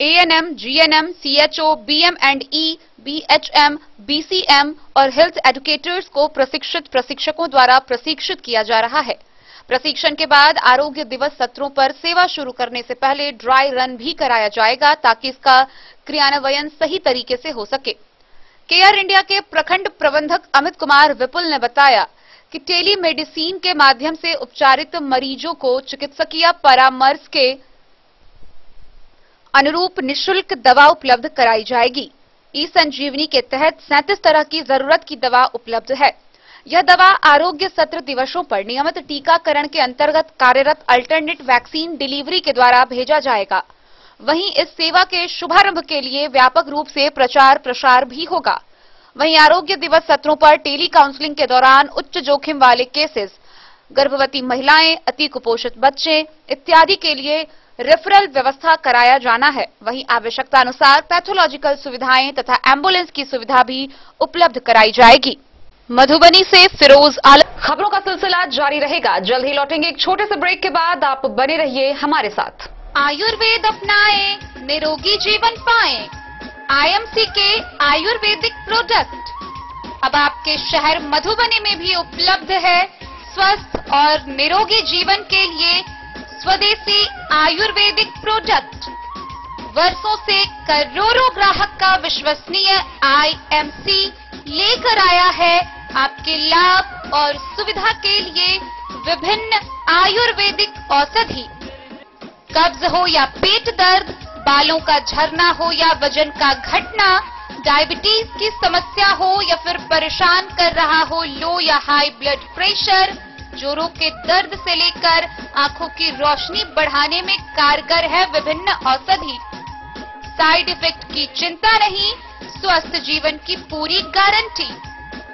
ANM, GNM, CHO, BM&E, BHM, BCM और हेल्थ एडुकेटर्स को प्रशिक्षकों द्वारा प्रशिक्षित किया जा रहा है। प्रशिक्षण के बाद आरोग्य दिवस सत्रों पर सेवा शुरू करने से पहले ड्राई रन भी कराया जाएगा, ताकि इसका क्रियान्वयन सही तरीके से हो सके। केयर इंडिया के प्रखंड प्रबंधक अमित कुमार विपुल ने बताया कि टेलीमेडिसिन के माध्यम से उपचारित मरीजों को चिकित्सकीय परामर्श के अनुरूप निःशुल्क दवा उपलब्ध कराई जाएगी। ई-संजीवनी के तहत 37 तरह की जरूरत की दवा उपलब्ध है। यह दवा आरोग्य सत्र दिवसों पर नियमित टीकाकरण के अंतर्गत कार्यरत अल्टरनेट वैक्सीन डिलीवरी के द्वारा भेजा जाएगा। वहीं इस सेवा के शुभारंभ के लिए व्यापक रूप से प्रचार प्रसार भी होगा। वहीं आरोग्य दिवस सत्रों पर टेली काउंसलिंग के दौरान उच्च जोखिम वाले केसेस, गर्भवती महिलाएं, अति कुपोषित बच्चे इत्यादि के लिए रेफरल व्यवस्था कराया जाना है। वहीं आवश्यकता अनुसार पैथोलॉजिकल सुविधाएं तथा एम्बुलेंस की सुविधा भी उपलब्ध कराई जाएगी। मधुबनी से फिरोज आलम। खबरों का सिलसिला जारी रहेगा। जल्द ही लौटेंगे एक छोटे से ब्रेक के बाद। आप बने रहिए हमारे साथ। आयुर्वेद अपनाएं, निरोगी जीवन पाएं। IMC के आयुर्वेदिक प्रोडक्ट अब आपके शहर मधुबनी में भी उपलब्ध है। स्वस्थ और निरोगी जीवन के लिए स्वदेशी आयुर्वेदिक प्रोडक्ट वर्षों से करोड़ों ग्राहक का विश्वसनीय IMC लेकर आया है आपके लाभ और सुविधा के लिए विभिन्न आयुर्वेदिक औषधि। कब्ज हो या पेट दर्द, बालों का झरना हो या वजन का घटना, डायबिटीज की समस्या हो या फिर परेशान कर रहा हो लो या हाई ब्लड प्रेशर, जोड़ों के दर्द से लेकर आंखों की रोशनी बढ़ाने में कारगर है विभिन्न औषधि। साइड इफेक्ट की चिंता नहीं, स्वस्थ जीवन की पूरी गारंटी।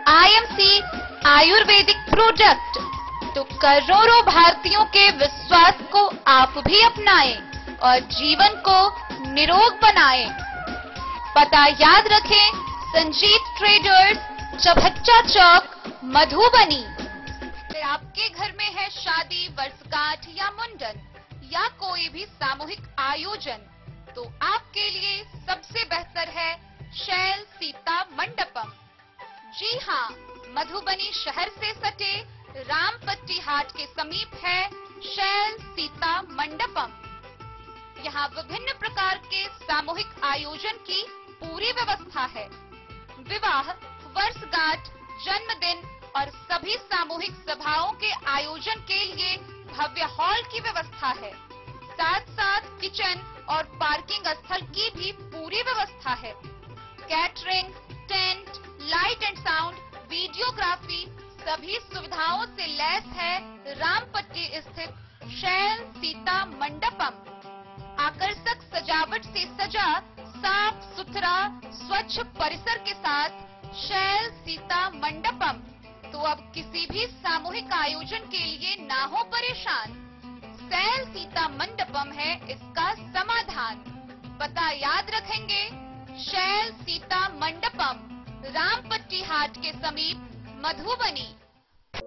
आईएमसी आयुर्वेदिक प्रोडक्ट तो करोड़ों भारतीयों के विश्वास को आप भी अपनाएं और जीवन को निरोग बनाएं। पता याद रखें, संजीत ट्रेडर्स, चौबच्चा चौक, मधुबनी। आपके घर में है शादी, वर्षगांठ या मुंडन या कोई भी सामूहिक आयोजन, तो आपके लिए सबसे बेहतर है शैल सीता मंडपम। जी हाँ, मधुबनी शहर से सटे रामपट्टी हाट के समीप है शैल सीता मंडपम। यहाँ विभिन्न प्रकार के सामूहिक आयोजन की पूरी व्यवस्था है। विवाह, वर्षगांठ, जन्मदिन और सभी सामूहिक सभाओं के आयोजन के लिए भव्य हॉल की व्यवस्था है। साथ साथ किचन और पार्किंग स्थल की भी पूरी व्यवस्था है। Catering, tent, light and sound, videography सभी सुविधाओं से लैस है रामपट्टी स्थित शैल सीता मंडपम। आकर्षक सजावट से सजा साफ सुथरा स्वच्छ परिसर के साथ शैल सीता मंडपम। तो अब किसी भी सामूहिक आयोजन के लिए ना हो परेशान, शैल सीता मंडपम है इसका समाधान। पता याद रखेंगे, शैल सीता मंडपम, रामपट्टी हाट के समीप, मधुबनी।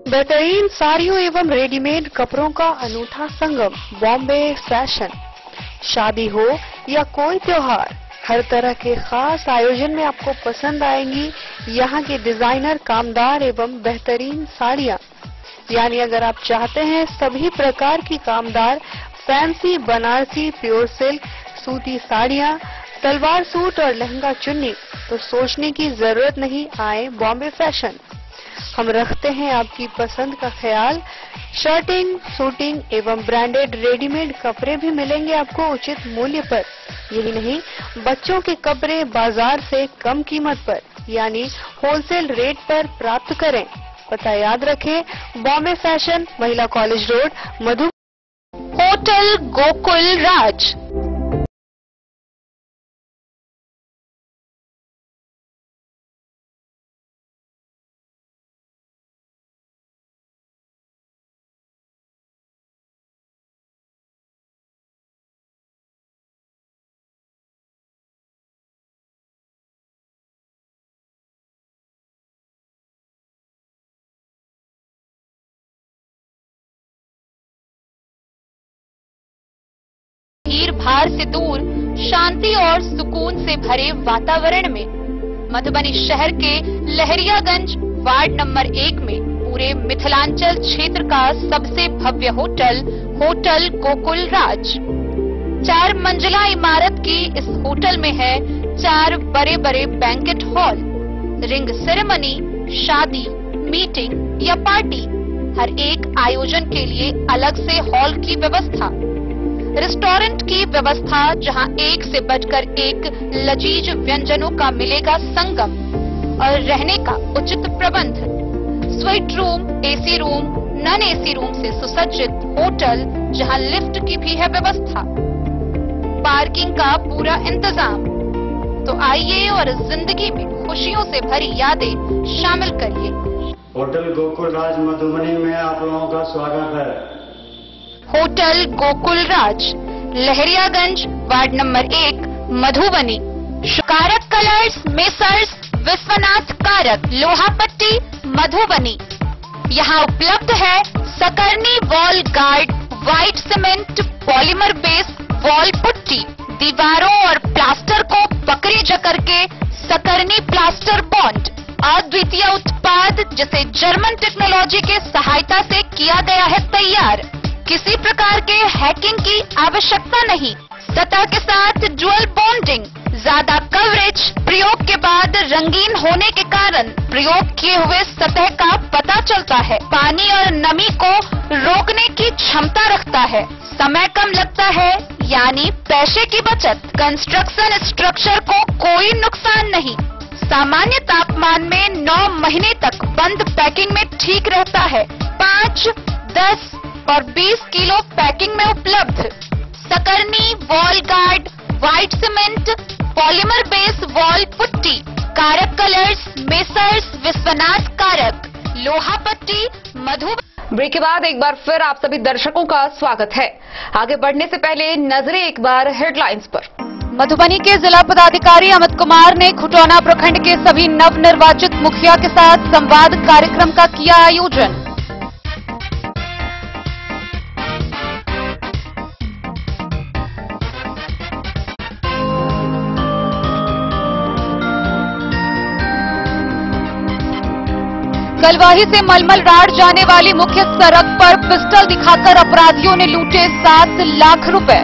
बेहतरीन साड़ियों एवं रेडीमेड कपड़ों का अनूठा संगम, बॉम्बे फैशन। शादी हो या कोई त्योहार, हर तरह के खास आयोजन में आपको पसंद आएंगी यहाँ की डिजाइनर, कामदार एवं बेहतरीन साड़ियाँ। यानी अगर आप चाहते हैं सभी प्रकार की कामदार, फैंसी, बनारसी, प्योर सिल्क, सूती साड़ियाँ, सलवार सूट और लहंगा चुन्नी, तो सोचने की जरूरत नहीं, आए बॉम्बे फैशन। हम रखते हैं आपकी पसंद का ख्याल। शर्टिंग, सूटिंग एवं ब्रांडेड रेडीमेड कपड़े भी मिलेंगे आपको उचित मूल्य पर। यही नहीं, बच्चों के कपड़े बाजार से कम कीमत पर यानी होलसेल रेट पर प्राप्त करें। पता याद रखें, बॉम्बे फैशन, महिला college road, Madhubani. Hotel Gokul Raj. भीड़ भाड़ से दूर, शांति और सुकून से भरे वातावरण में मधुबनी शहर के लहरियागंज वार्ड नंबर 1 में पूरे मिथिलांचल क्षेत्र का सबसे भव्य होटल, होटल गोकुल राज। 4 मंजिला इमारत की इस होटल में है 4 बड़े बड़े बैंकेट हॉल, रिंग सेरेमनी, शादी, मीटिंग या पार्टी, हर एक आयोजन के लिए अलग से हॉल की व्यवस्था। रेस्टोरेंट की व्यवस्था, जहां एक से बढ़कर एक लजीज व्यंजनों का मिलेगा संगम, और रहने का उचित प्रबंध। Suite room, AC room, non AC room से सुसज्जित होटल, जहां लिफ्ट की भी है व्यवस्था। पार्किंग का पूरा इंतजाम। तो आइए और जिंदगी में खुशियों से भरी यादें शामिल करिए। होटल गोकुल राज मधुबनी में आप लोगों का स्वागत है। होटल गोकुल राज, लहरियागंज वार्ड नंबर 1, मधुबनी। कारक कलर्स, मेसर्स विश्वनाथ कारक, लोहापट्टी, मधुबनी। यहाँ उपलब्ध है Sakarni wall guard, white cement, polymer base wall putty. दीवारों और प्लास्टर को पकड़ी जकड़ के सकरनी प्लास्टर बॉन्ड, अद्वितीय उत्पाद जिसे जर्मन टेक्नोलॉजी के सहायता से किया गया है तैयार। किसी प्रकार के हैकिंग की आवश्यकता नहीं। सतह के साथ डुअल बॉन्डिंग, ज्यादा कवरेज, प्रयोग के बाद रंगीन होने के कारण प्रयोग किए हुए सतह का पता चलता है। पानी और नमी को रोकने की क्षमता रखता है। समय कम लगता है, यानी पैसे की बचत। कंस्ट्रक्शन स्ट्रक्चर को कोई नुकसान नहीं। सामान्य तापमान में 9 महीने तक बंद पैकिंग में ठीक रहता है। 5, 10 और 20 किलो पैकिंग में उपलब्ध। Sakarni, wall guard, white cement, polymer base wall putty, Karak colours, messrs Vishwanath Karak, लोहा पट्टी, मधुबनी। ब्रेक के बाद एक बार फिर आप सभी दर्शकों का स्वागत है। आगे बढ़ने से पहले नजरें एक बार हेडलाइंस पर। मधुबनी के जिला पदाधिकारी अमित कुमार ने खुटौना प्रखंड के सभी नवनिर्वाचित मुखिया के साथ संवाद कार्यक्रम का किया आयोजन। कलवाही से मलमल राड जाने वाली मुख्य सड़क पर पिस्टल दिखाकर अपराधियों ने लूटे 7 लाख रुपए।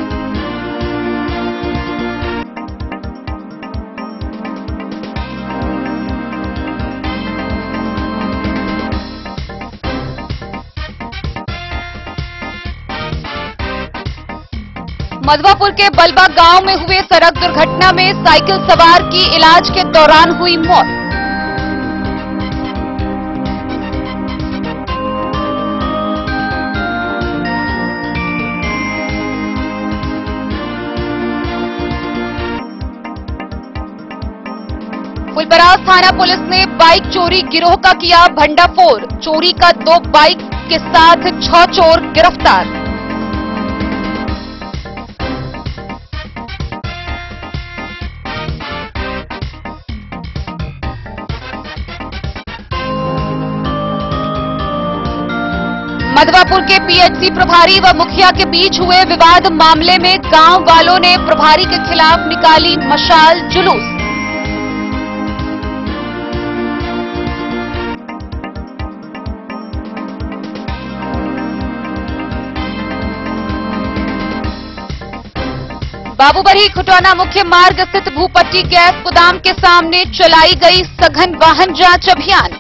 मधवापुर के बलबा गांव में हुए सड़क दुर्घटना में साइकिल सवार की इलाज के दौरान हुई मौत। फुलपरास थाना पुलिस ने बाइक चोरी गिरोह का किया भंडाफोड़। चोरी का 2 बाइक के साथ 6 चोर गिरफ्तार। मधवापुर के पीएचसी प्रभारी व मुखिया के बीच हुए विवाद मामले में गांव वालों ने प्रभारी के खिलाफ निकाली मशाल जुलूस। बाबूबरी खुटौना मुख्य मार्ग स्थित भूपट्टी गैस गोदाम के सामने चलाई गई सघन वाहन जांच अभियान।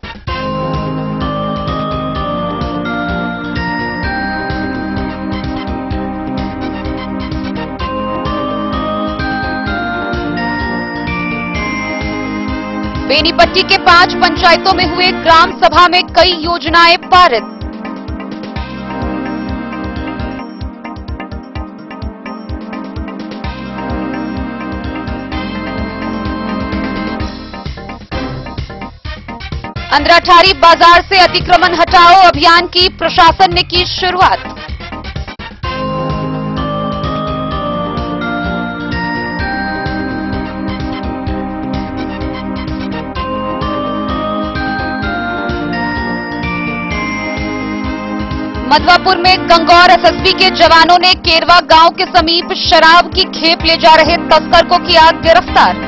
बेनीपट्टी के 5 पंचायतों में हुए ग्राम सभा में कई योजनाएं पारित। अंद्राठारी बाजार से अतिक्रमण हटाओ अभियान की प्रशासन ने की शुरुआत। मधवापुर में गंगौर एसएसबी के जवानों ने केरवा गांव के समीप शराब की खेप ले जा रहे तस्कर को किया गिरफ्तार।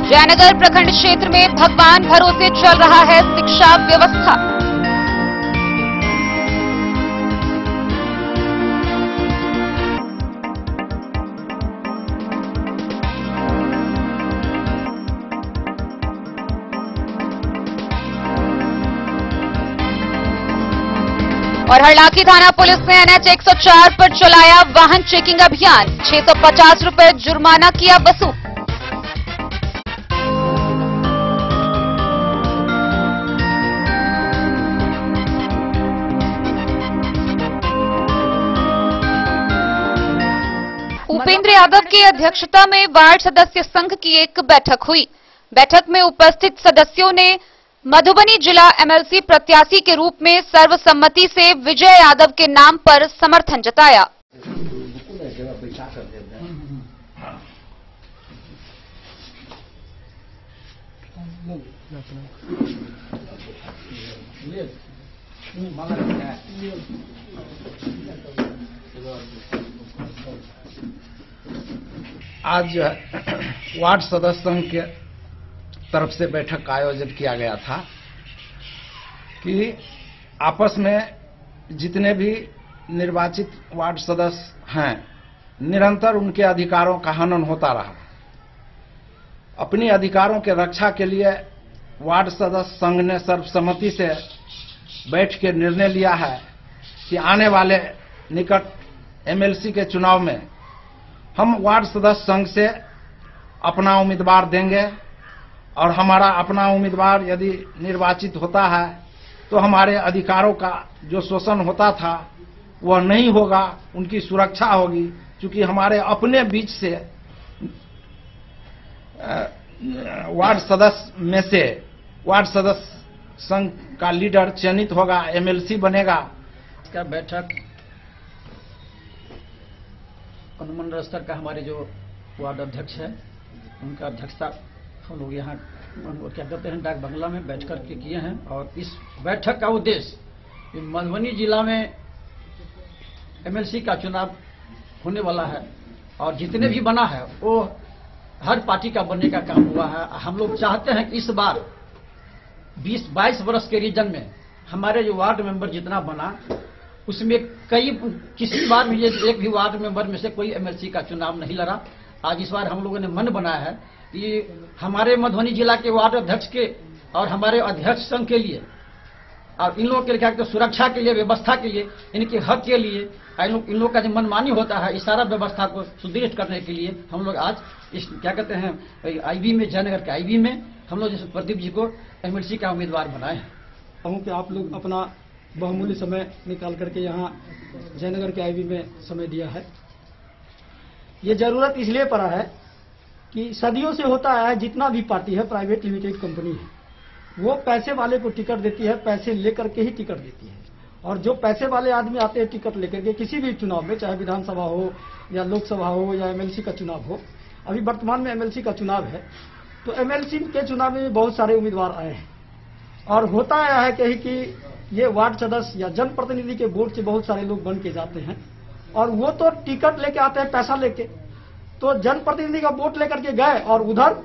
जयनगर प्रखंड क्षेत्र में भगवान भरोसे चल रहा है शिक्षा व्यवस्था। और हरलाखी थाना पुलिस ने एनएच 104 पर चलाया वाहन चेकिंग अभियान। 650 रुपए जुर्माना किया वसूल। उपेंद्र यादव की अध्यक्षता में वार्ड सदस्य संघ की एक बैठक हुई। बैठक में उपस्थित सदस्यों ने मधुबनी जिला एमएलसी प्रत्याशी के रूप में सर्वसम्मति से विजय यादव के नाम पर समर्थन जताया। आज जो है वार्ड सदस्य संघ के तरफ से बैठक का आयोजन किया गया था कि आपस में जितने भी निर्वाचित वार्ड सदस्य हैं निरंतर उनके अधिकारों का हनन होता रहा। अपनी अधिकारों के रक्षा के लिए वार्ड सदस्य संघ ने सर्वसम्मति से बैठ के निर्णय लिया है कि आने वाले निकट एमएलसी के चुनाव में हम वार्ड सदस्य संघ से अपना उम्मीदवार देंगे और हमारा अपना उम्मीदवार यदि निर्वाचित होता है तो हमारे अधिकारों का जो शोषण होता था वह नहीं होगा, उनकी सुरक्षा होगी। क्योंकि हमारे अपने बीच से वार्ड सदस्य में से वार्ड सदस्य संघ का लीडर चयनित होगा, एमएलसी बनेगा। इसका बैठक अनुमंडल स्तर का हमारे जो वार्ड अध्यक्ष है उनका अध्यक्षता हम लोग यहाँ क्या कहते हैं डाक बंगला में बैठ कर के किए हैं। और इस बैठक का उद्देश्य मधुबनी जिला में एमएलसी का चुनाव होने वाला है और जितने भी बना है वो हर पार्टी का बनने का काम हुआ है। हम लोग चाहते हैं कि इस बार 20-22 वर्ष के रीजन में हमारे जो वार्ड मेंबर जितना बना उसमें किसी बार भी एक भी वार्ड मेंबर में से कोई एमएलसी का चुनाव नहीं लड़ा। आज इस बार हम लोगों ने मन बनाया है कि हमारे मधुबनी जिला के वार्ड अध्यक्ष के और हमारे अध्यक्ष संघ के लिए और इन लोगों के क्या कहते हैं सुरक्षा के लिए, व्यवस्था के लिए, इनके हक के लिए, इन लोग का जो मनमानी होता है इस सारा व्यवस्था को सुदृढ़ करने के लिए हम लोग आज इस क्या कहते हैं आईबी में, जयनगर के आईबी में हम लोग जैसे प्रदीप जी को एमएलसी का उम्मीदवार बनाए हैं। कहूँ कि आप लोग अपना बहुमूल्य समय निकाल करके यहाँ जयनगर के आईबी में समय दिया है। ये जरूरत इसलिए पड़ा है कि सदियों से होता है, जितना भी पार्टी है प्राइवेट लिमिटेड कंपनी है, वो पैसे वाले को टिकट देती है, पैसे लेकर के ही टिकट देती है। और जो पैसे वाले आदमी आते हैं टिकट लेकर के किसी भी चुनाव में, चाहे विधानसभा हो या लोकसभा हो या एमएलसी का चुनाव हो, अभी वर्तमान में एमएलसी का चुनाव है, तो एमएलसी के चुनाव में बहुत सारे उम्मीदवार आए हैं। और होता यह है कि ये वार्ड सदस्य या जनप्रतिनिधि के वोट से बहुत सारे लोग बन के जाते हैं और वो तो टिकट लेके आते हैं पैसा लेके, तो जनप्रतिनिधि का वोट लेकर के गए और उधर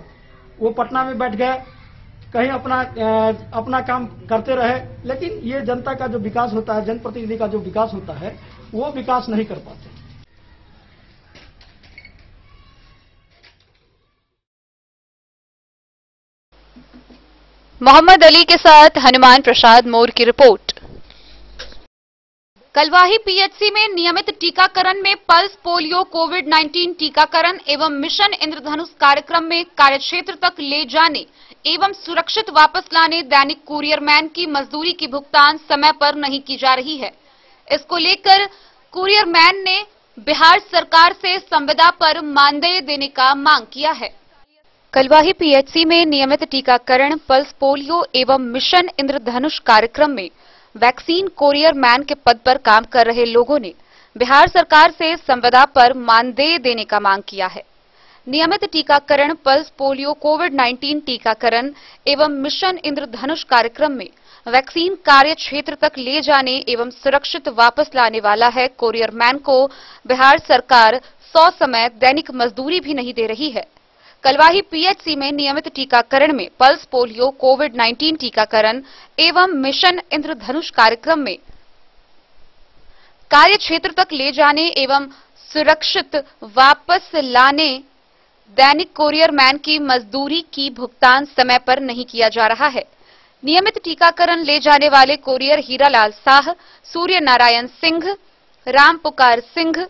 वो पटना में बैठ गए, कहीं अपना काम करते रहे। लेकिन ये जनता का जो विकास होता है, जनप्रतिनिधि का जो विकास होता है, वो विकास नहीं कर पाते। मोहम्मद अली के साथ हनुमान प्रसाद मोर की रिपोर्ट। कलवाही पीएचसी में नियमित टीकाकरण में पल्स पोलियो कोविड-19 टीकाकरण एवं मिशन इंद्रधनुष कार्यक्रम में कार्यक्षेत्र तक ले जाने एवं सुरक्षित वापस लाने दैनिक कुरियरमैन की मजदूरी की भुगतान समय पर नहीं की जा रही है। इसको लेकर कुरियरमैन ने बिहार सरकार से संविदा पर मानदेय देने का मांग किया है। कलवाही पीएचसी में नियमित टीकाकरण पल्स पोलियो एवं मिशन इंद्रधनुष कार्यक्रम में वैक्सीन कोरियर मैन के पद पर काम कर रहे लोगों ने बिहार सरकार से संविदा पर मानदेय देने का मांग किया है। नियमित टीकाकरण पल्स पोलियो कोविड-19 टीकाकरण एवं मिशन इंद्रधनुष कार्यक्रम में वैक्सीन कार्य क्षेत्र तक ले जाने एवं सुरक्षित वापस लाने वाला है। कोरियर मैन को बिहार सरकार 100 समय दैनिक मजदूरी भी नहीं दे रही है। कलवाही पीएचसी में नियमित टीकाकरण में पल्स पोलियो कोविड-19 टीकाकरण एवं मिशन इंद्रधनुष कार्यक्रम में कार्य क्षेत्र तक ले जाने एवं सुरक्षित वापस लाने दैनिक कोरियर मैन की मजदूरी की भुगतान समय पर नहीं किया जा रहा है। नियमित टीकाकरण ले जाने वाले कोरियर हीरालाल साह, सूर्य नारायण सिंह, राम पुकार सिंह,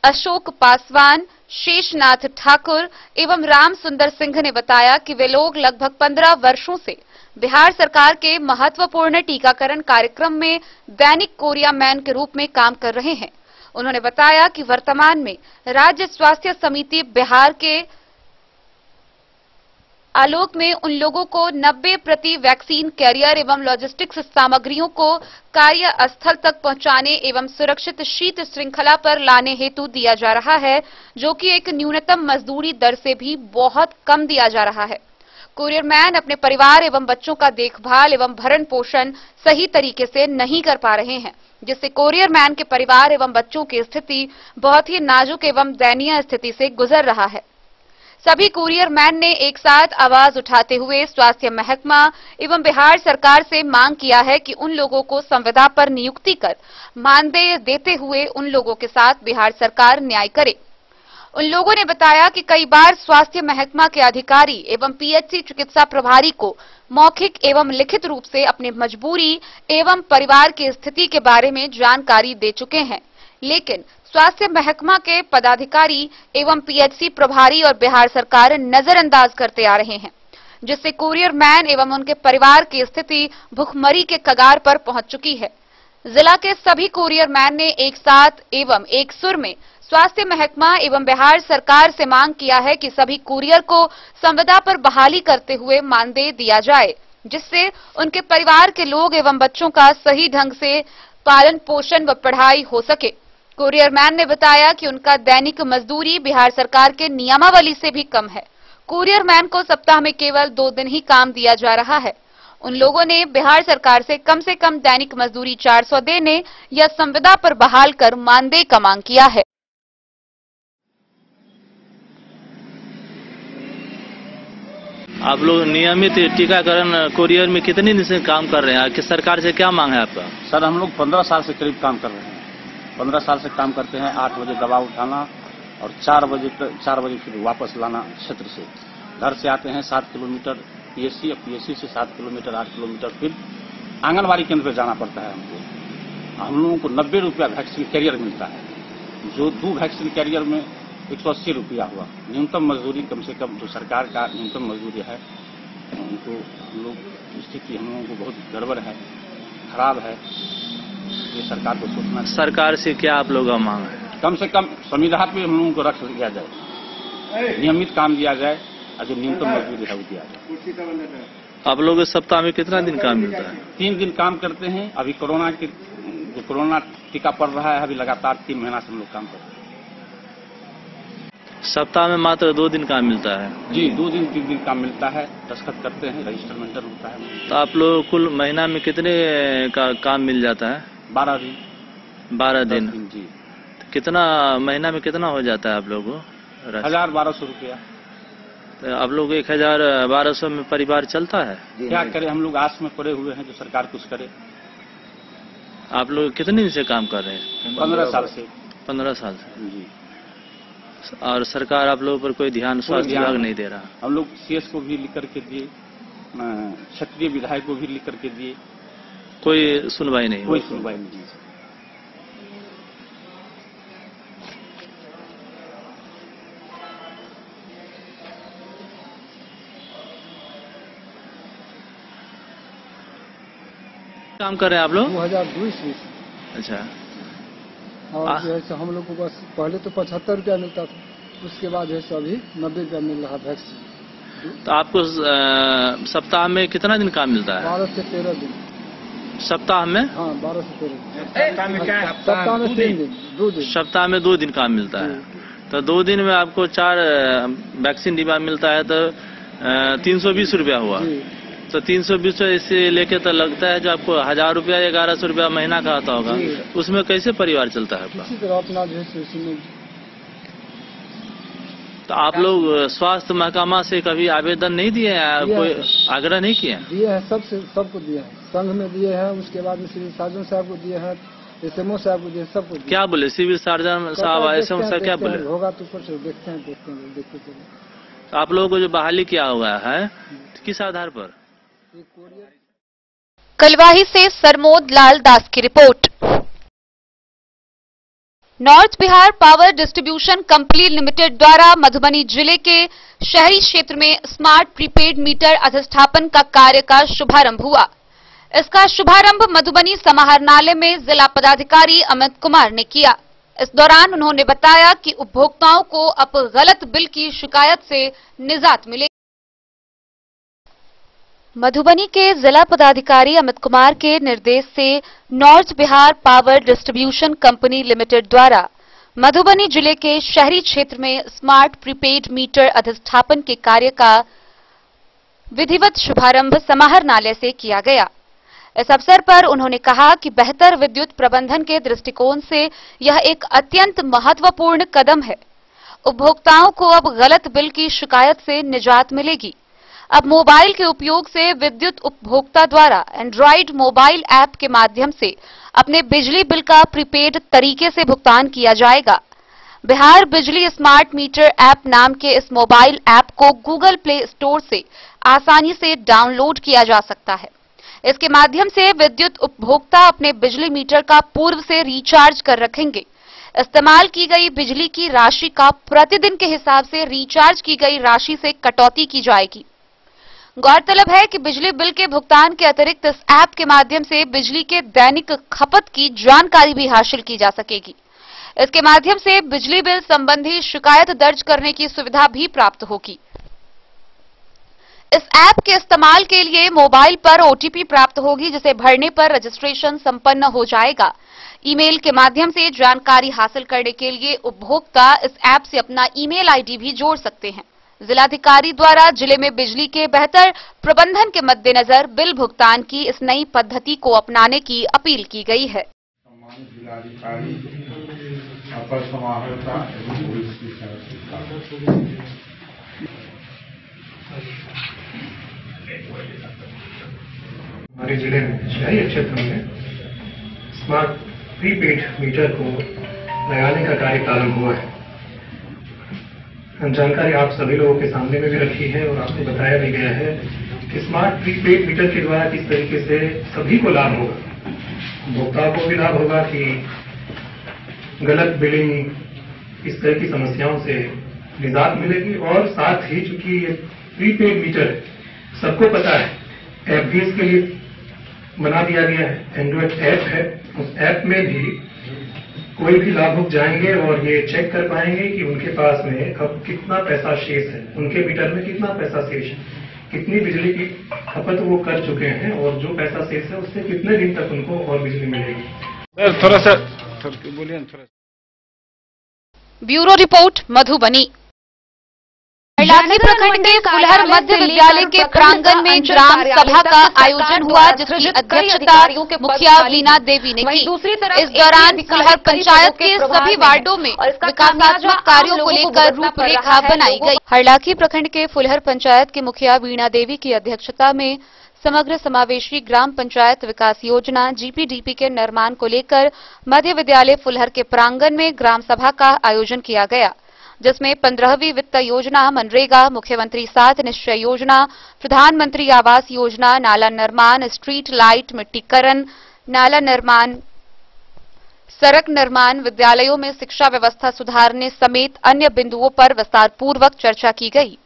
अशोक पासवान, शेषनाथ ठाकुर एवं राम सुंदर सिंह ने बताया कि वे लोग लगभग 15 वर्षों से बिहार सरकार के महत्वपूर्ण टीकाकरण कार्यक्रम में दैनिक कोरिया मैन के रूप में काम कर रहे हैं। उन्होंने बताया कि वर्तमान में राज्य स्वास्थ्य समिति बिहार के आलोक में उन लोगों को 90 वैक्सीन कैरियर एवं लॉजिस्टिक्स सामग्रियों को कार्यस्थल तक पहुंचाने एवं सुरक्षित शीत श्रृंखला पर लाने हेतु दिया जा रहा है, जो कि एक न्यूनतम मजदूरी दर से भी बहुत कम दिया जा रहा है। कोरियर मैन अपने परिवार एवं बच्चों का देखभाल एवं भरण पोषण सही तरीके से नहीं कर पा रहे हैं, जिससे कोरियर मैन के परिवार एवं बच्चों की स्थिति बहुत ही नाजुक एवं दयनीय स्थिति से गुजर रहा है। सभी कुरियर मैन ने एक साथ आवाज उठाते हुए स्वास्थ्य महकमा एवं बिहार सरकार से मांग किया है कि उन लोगों को संविदा पर नियुक्ति कर मानदेय देते हुए उन लोगों के साथ बिहार सरकार न्याय करे। उन लोगों ने बताया कि कई बार स्वास्थ्य महकमा के अधिकारी एवं पीएचसी चिकित्सा प्रभारी को मौखिक एवं लिखित रूप से अपनी मजबूरी एवं परिवार की स्थिति के बारे में जानकारी दे चुके हैं, लेकिन स्वास्थ्य महकमा के पदाधिकारी एवं पीएचसी प्रभारी और बिहार सरकार नजरअंदाज करते आ रहे हैं, जिससे कुरियर मैन एवं उनके परिवार की स्थिति भुखमरी के कगार पर पहुंच चुकी है। जिला के सभी कुरियर मैन ने एक साथ एवं एक सुर में स्वास्थ्य महकमा एवं बिहार सरकार से मांग किया है कि सभी कुरियर को संविदा पर बहाली करते हुए मानदेय दिया जाए, जिससे उनके परिवार के लोग एवं बच्चों का सही ढंग से पालन पोषण व पढ़ाई हो सके। कुरियर मैन ने बताया कि उनका दैनिक मजदूरी बिहार सरकार के नियमावली से भी कम है। कुरियर मैन को सप्ताह में केवल 2 दिन ही काम दिया जा रहा है। उन लोगों ने बिहार सरकार से कम दैनिक मजदूरी 400 देने या संविदा पर बहाल कर मानदेय का मांग किया है। आप लोग नियमित टीकाकरण कुरियर में कितने दिन से काम कर रहे हैं? कि सरकार से क्या मांग है आपका? सर हम लोग 15 साल से करीब काम कर रहे हैं। 15 साल से काम करते हैं। 8 बजे दवा उठाना और 4 बजे फिर वापस लाना क्षेत्र से। घर से आते हैं 7 किलोमीटर पीएससी और पीएससी से 7 किलोमीटर 8 किलोमीटर फिर आंगनबाड़ी केंद्र पे जाना पड़ता है हमको। हम लोगों को 90 रुपया वैक्सीन कैरियर मिलता है, जो 2 वैक्सीन कैरियर में 180 रुपया हुआ। न्यूनतम मजदूरी कम से कम जो सरकार का न्यूनतम मजदूरी है, उनको हम लोग स्थिति हम लोगों को बहुत गड़बड़ है, खराब है। ये सरकार को सोचना। सरकार से क्या आप लोगों का मांग है? कम से कम संविदा पे हम लोगों को रख लिया जाए, नियमित काम दिया जाए और जो न्यूनतम मजदूरी है वो दिया जाए। आप लोग सप्ताह में कितना दिन काम मिलता है? 3 दिन काम करते हैं। अभी कोरोना टीका पड़ रहा है, अभी लगातार 3 महीना से हम लोग काम कर रहे हैं। सप्ताह में मात्र 2 दिन काम मिलता है? जी 2 दिन 3 दिन काम मिलता है। दस्तखत करते हैं, रजिस्टर मेंटेन होता है। तो आप लोग कुल महीना में कितने का काम मिल जाता है? 12 दिन। 12 दिन जी। तो कितना महीना में कितना हो जाता है आप लोगों को? 1000-1200 रुपया। तो आप लोग 1000-1200 में परिवार चलता है? क्या करें, हम लोग आस में पड़े हुए हैं जो सरकार कुछ करे। आप लोग कितने दिन से काम कर रहे हैं? 15 साल से। 15 साल से जी। और सरकार आप लोगों पर कोई ध्यान, स्वास्थ्य विभाग नहीं दे रहा? हम लोग सीएस को भी लिख करके दिए, क्षेत्रीय विधायक को भी लिख करके दिए, कोई सुनवाई नहीं? कोई सुनवाई नहीं। काम कर रहे हैं आप लोग? 2002 से। अच्छा। और जो है हम लोग को बस पहले तो 75 रुपया मिलता था, उसके बाद जो है अभी 90 रुपया मिल रहा वैक्सीन। तो आपको सप्ताह में कितना दिन काम मिलता है? 12 से 13 दिन। सप्ताह में? हाँ 12 से 13 दिन। सप्ताह में 3 दिन, 2 दिन। सप्ताह में 2 दिन काम मिलता है। तो 2 दिन में आपको 4 वैक्सीन डिब्बा मिलता है, तो 320 रुपया हुआ। तो 320 से लेके तो लगता है जो आपको 1000 रुपया 1100 रुपया महीना का आता होगा, उसमें कैसे परिवार चलता है आपका? किसी तरह अपना जो है। तो आप लोग स्वास्थ्य महकमा से कभी आवेदन नहीं दिए हैं? कोई आग्रह नहीं किए? दिए हैं, सबको दिए हैं। संघ में दिए हैं, उसके बाद में सिविल सर्जन साहब को दिए हैं, एसएमओ साहब को दिए, सबको दिए। क्या बोले सिविल सर्जन साहब, एसएमओ साहब क्या बोले? होगा तो कुछ देखते हैं। तो आप लोगों को जो बहाली किया हुआ है किस आधार पर? कलवाही से सरमोद लाल दास की report. North Bihar power distribution company limited द्वारा मधुबनी जिले के शहरी क्षेत्र में स्मार्ट प्रीपेड मीटर अधिष्ठापन का कार्य का शुभारंभ हुआ। इसका शुभारंभ मधुबनी समाहरणालय में जिला पदाधिकारी अमित कुमार ने किया। इस दौरान उन्होंने बताया कि उपभोक्ताओं को अब गलत बिल की शिकायत से निजात मिलेगी। मधुबनी के जिला पदाधिकारी अमित कुमार के निर्देश से north Bihar power distribution company limited द्वारा मधुबनी जिले के शहरी क्षेत्र में स्मार्ट प्रीपेड मीटर अधिष्ठापन के कार्य का विधिवत शुभारंभ समाहरणालय से किया गया। इस अवसर पर उन्होंने कहा कि बेहतर विद्युत प्रबंधन के दृष्टिकोण से यह एक अत्यंत महत्वपूर्ण कदम है। उपभोक्ताओं को अब गलत बिल की शिकायत से निजात मिलेगी। अब मोबाइल के उपयोग से विद्युत उपभोक्ता द्वारा एंड्रॉइड मोबाइल ऐप के माध्यम से अपने बिजली बिल का प्रीपेड तरीके से भुगतान किया जाएगा। बिहार बिजली स्मार्ट मीटर ऐप नाम के इस मोबाइल ऐप को गूगल प्ले स्टोर से आसानी से डाउनलोड किया जा सकता है। इसके माध्यम से विद्युत उपभोक्ता अपने बिजली मीटर का पूर्व से रिचार्ज कर रखेंगे। इस्तेमाल की गई बिजली की राशि का प्रतिदिन के हिसाब से रिचार्ज की गई राशि से कटौती की जाएगी। गौरतलब है कि बिजली बिल के भुगतान के अतिरिक्त इस ऐप के माध्यम से बिजली के दैनिक खपत की जानकारी भी हासिल की जा सकेगी। इसके माध्यम से बिजली बिल संबंधी शिकायत दर्ज करने की सुविधा भी प्राप्त होगी। इस ऐप के इस्तेमाल के लिए मोबाइल पर ओटीपी प्राप्त होगी, जिसे भरने पर रजिस्ट्रेशन संपन्न हो जाएगा। ईमेल के माध्यम से जानकारी हासिल करने के लिए उपभोक्ता इस ऐप से अपना ईमेल आईडी भी जोड़ सकते हैं। जिलाधिकारी द्वारा जिले में बिजली के बेहतर प्रबंधन के मद्देनजर बिल भुगतान की इस नई पद्धति को अपनाने की अपील की गई है। जिलाधिकारी अपर समाहर्ता एवं पुलिस की हमारे जिले में शहरी क्षेत्र में स्मार्ट प्रीपेड मीटर को लगाने का कार्य प्रारंभ हुआ है। जानकारी आप सभी लोगों के सामने में भी रखी है और आपको बताया भी गया है कि स्मार्ट प्रीपेड मीटर के द्वारा किस तरीके से सभी को लाभ होगा। उपभोक्ताओं को भी लाभ होगा कि गलत बिलिंग इस तरह की समस्याओं से निजात मिलेगी, और साथ ही चूंकि ये प्रीपेड मीटर सबको पता है, ऐप भी इसके लिए बना दिया गया है, एंड्रॉइड ऐप है। उस ऐप में भी कोई भी लाभुक जाएंगे और ये चेक कर पाएंगे कि उनके पास में अब कितना पैसा शेष है, उनके मीटर में कितना पैसा शेष है, कितनी बिजली की खपत वो कर चुके हैं, और जो पैसा शेष है उससे कितने दिन तक उनको और बिजली मिलेगी। सर थोड़ा सा बोलिए थोड़ा। Bureau report Madhubani. इलाके प्रखंड के फुलहर मध्य विद्यालय के प्रांगण में ग्राम सभा का आयोजन हुआ, जिसकी अध्यक्षता मुखिया वीणा देवी ने की। इस दौरान फुलहर पंचायत के सभी वार्डों में विकासात्मक कार्यों को लेकर रूपरेखा बनाई गई। हरलाखी प्रखंड के फुलहर पंचायत के मुखिया वीणा देवी की अध्यक्षता में समग्र समावेशी ग्राम पंचायत विकास योजना जीपीडीपी के निर्माण को लेकर मध्य विद्यालय फुलहर के प्रांगण में ग्राम सभा का आयोजन किया गया, जिसमें 15वीं वित्त योजना, मनरेगा, मुख्यमंत्री 7 निश्चय योजना, प्रधानमंत्री आवास योजना, नाला निर्माण, स्ट्रीट लाइट, मिट्टीकरण, नाला निर्माण, सड़क निर्माण, विद्यालयों में शिक्षा व्यवस्था सुधारने समेत अन्य बिंदुओं पर विस्तारपूर्वक चर्चा की गई।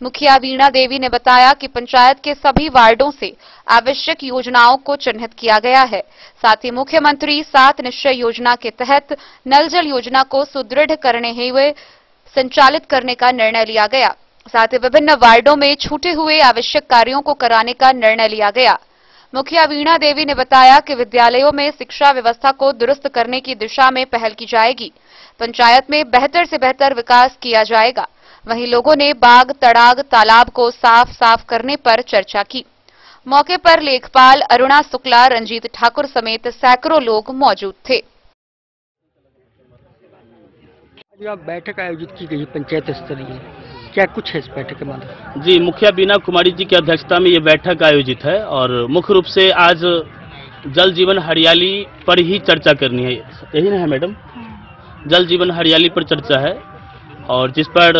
मुखिया वीणा देवी ने बताया कि पंचायत के सभी वार्डों से आवश्यक योजनाओं को चिन्हित किया गया है। साथ ही मुख्यमंत्री 7 निश्चय योजना के तहत नल जल योजना को सुदृढ़ करने हुए संचालित करने का निर्णय लिया गया। साथ ही विभिन्न वार्डों में छूटे हुए आवश्यक कार्यों को कराने का निर्णय लिया गया। मुखिया वीणा देवी ने बताया कि विद्यालयों में शिक्षा व्यवस्था को दुरुस्त करने की दिशा में पहल की जाएगी। पंचायत में बेहतर से बेहतर विकास किया जाएगा। वहीं लोगों ने बाग, तड़ाग, तालाब को साफ करने पर चर्चा की। मौके पर लेखपाल अरुणा शुक्ला, रंजीत ठाकुर समेत सैकड़ों लोग मौजूद थे। बैठक आयोजित की गई पंचायत स्तरीय, क्या कुछ है इस बैठक के बाद? जी, मुखिया बीना कुमारी जी की अध्यक्षता में ये बैठक आयोजित है और मुख्य रूप से आज जल जीवन हरियाली पर ही चर्चा करनी है। यही ना है मैडम? जल जीवन हरियाली पर चर्चा है, और जिस पर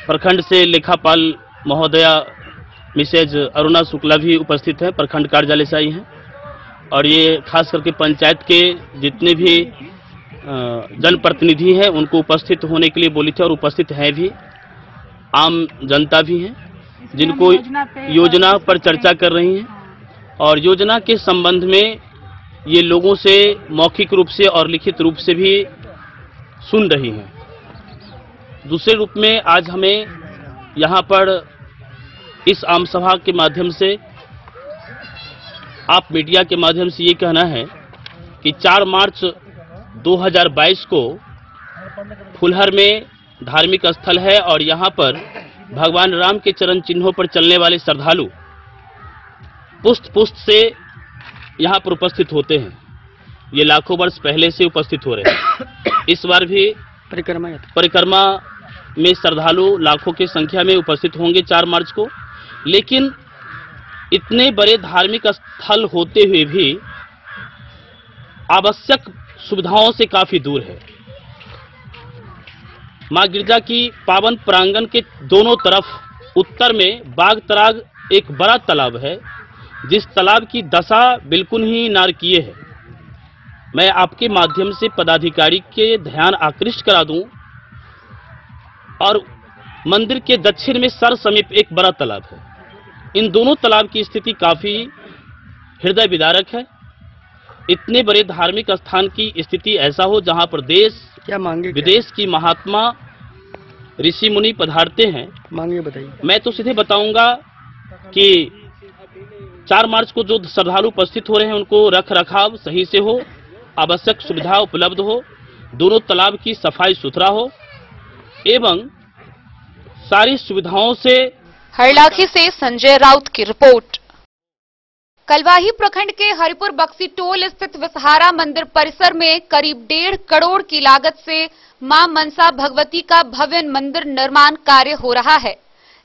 प्रखंड से लेखापाल महोदया मिसेज अरुणा शुक्ला भी उपस्थित हैं, प्रखंड कार्यालय से आई हैं, और ये खास करके पंचायत के जितने भी जनप्रतिनिधि हैं उनको उपस्थित होने के लिए बोली थी, और उपस्थित हैं भी। आम जनता भी हैं जिनको योजना पर चर्चा कर रही हैं, और योजना के संबंध में ये लोगों से मौखिक रूप से और लिखित रूप से भी सुन रही हैं। दूसरे रूप में आज हमें यहाँ पर इस आम सभा के माध्यम से, आप मीडिया के माध्यम से ये कहना है कि 4 मार्च 2022 को फुलहर में धार्मिक स्थल है, और यहाँ पर भगवान राम के चरण चिन्हों पर चलने वाले श्रद्धालु पुष्ट से यहाँ पर उपस्थित होते हैं। ये लाखों वर्ष पहले से उपस्थित हो रहे हैं। इस बार भी परिक्रमा में श्रद्धालु लाखों की संख्या में उपस्थित होंगे 4 मार्च को। लेकिन इतने बड़े धार्मिक स्थल होते हुए भी आवश्यक सुविधाओं से काफी दूर है। मां गिरजा की पावन प्रांगण के दोनों तरफ उत्तर में बाग तराग एक बड़ा तालाब है, जिस तालाब की दशा बिल्कुल ही नारकीय है। मैं आपके माध्यम से पदाधिकारी के ध्यान आकृष्ट करा दूं, और मंदिर के दक्षिण में सर समीप एक बड़ा तालाब है। इन दोनों तालाब की स्थिति काफी हृदय विदारक है। इतने बड़े धार्मिक स्थान की स्थिति ऐसा हो जहां पर देश क्या मांगे विदेश की महात्मा ऋषि मुनि पधारते हैं। मांगे बताइए। मैं तो सीधे बताऊंगा कि 4 मार्च को जो श्रद्धालु उपस्थित हो रहे हैं उनको रख रखाव सही से हो, आवश्यक सुविधा उपलब्ध हो, दोनों तालाब की सफाई सुथरा हो एवं सारी सुविधाओं से। हरलाखी से संजय राउत की रिपोर्ट। कलवाही प्रखंड के हरिपुर बक्सी टोल स्थित विसहारा मंदिर परिसर में करीब 1.5 करोड़ की लागत से मां मनसा भगवती का भव्य मंदिर निर्माण कार्य हो रहा है।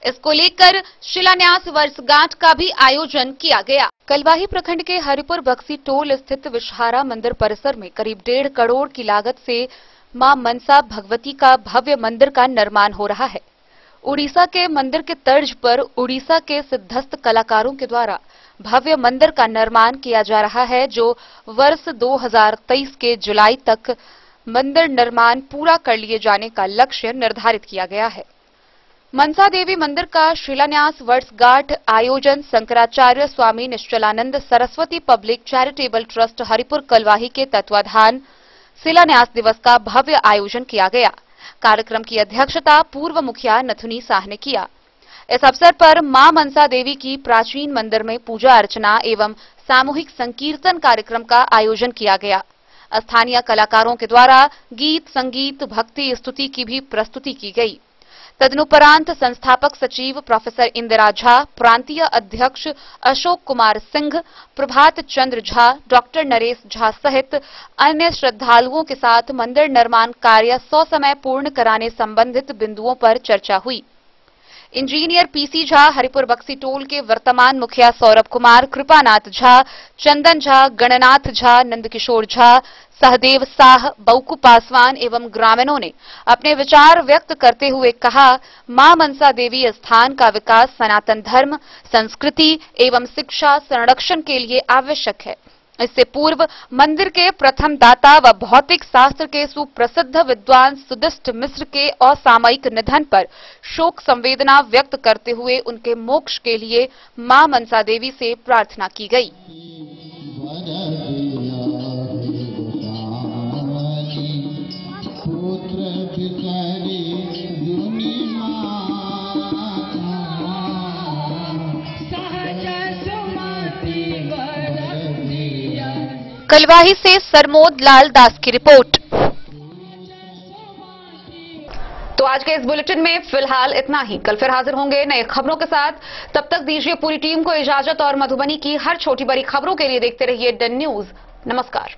इसको लेकर शिलान्यास वर्षगांठ का भी आयोजन किया गया। कलवाही प्रखंड के हरिपुर बक्सी टोल स्थित विसहारा मंदिर परिसर में करीब 1.5 करोड़ की लागत से मां मनसा भगवती का भव्य मंदिर का निर्माण हो रहा है। उड़ीसा के मंदिर के तर्ज पर उड़ीसा के सिद्धस्थ कलाकारों के द्वारा भव्य मंदिर का निर्माण किया जा रहा है, जो वर्ष 2023 के जुलाई तक मंदिर निर्माण पूरा कर लिए जाने का लक्ष्य निर्धारित किया गया है। मनसा देवी मंदिर का शिलान्यास वर्षगांठ आयोजन Shankaracharya Swami Nischalanand Saraswati public charitable trust Haripur Kalwahi के तत्वाधान शिलान्यास दिवस का भव्य आयोजन किया गया। कार्यक्रम की अध्यक्षता पूर्व मुखिया नथुनी शाह ने किया। इस अवसर पर मां मनसा देवी की प्राचीन मंदिर में पूजा अर्चना एवं सामूहिक संकीर्तन कार्यक्रम का आयोजन किया गया। स्थानीय कलाकारों के द्वारा गीत, संगीत, भक्ति स्तुति की भी प्रस्तुति की गई। तदनुपरांत संस्थापक सचिव प्रोफेसर इंदिरा झा, प्रांतीय अध्यक्ष अशोक कुमार सिंह, प्रभात चंद्र झा, डॉक्टर नरेश झा सहित अन्य श्रद्धालुओं के साथ मंदिर निर्माण कार्य ससमय पूर्ण कराने संबंधित बिंदुओं पर चर्चा हुई। इंजीनियर पीसी झा, हरिपुर बक्सी टोल के वर्तमान मुखिया सौरभ कुमार, कृपानाथ झा, चंदन झा, गणनाथ झा, नंदकिशोर झा, सहदेव साह, बौकू पासवान एवं ग्रामीणों ने अपने विचार व्यक्त करते हुए कहा, मां मनसा देवी स्थान का विकास सनातन धर्म, संस्कृति एवं शिक्षा संरक्षण के लिए आवश्यक है। इससे पूर्व मंदिर के प्रथम दाता व भौतिक शास्त्र के सुप्रसिद्ध विद्वान सुदिष्ट मिश्र के असामयिक निधन पर शोक संवेदना व्यक्त करते हुए उनके मोक्ष के लिए मां मनसा देवी से प्रार्थना की गई। कलवाही से सरमोद लाल दास की रिपोर्ट। तो आज के इस बुलेटिन में फिलहाल इतना ही। कल फिर हाजिर होंगे नए खबरों के साथ। तब तक दीजिए पूरी टीम को इजाजत और मधुबनी की हर छोटी बड़ी खबरों के लिए देखते रहिए डन न्यूज। नमस्कार।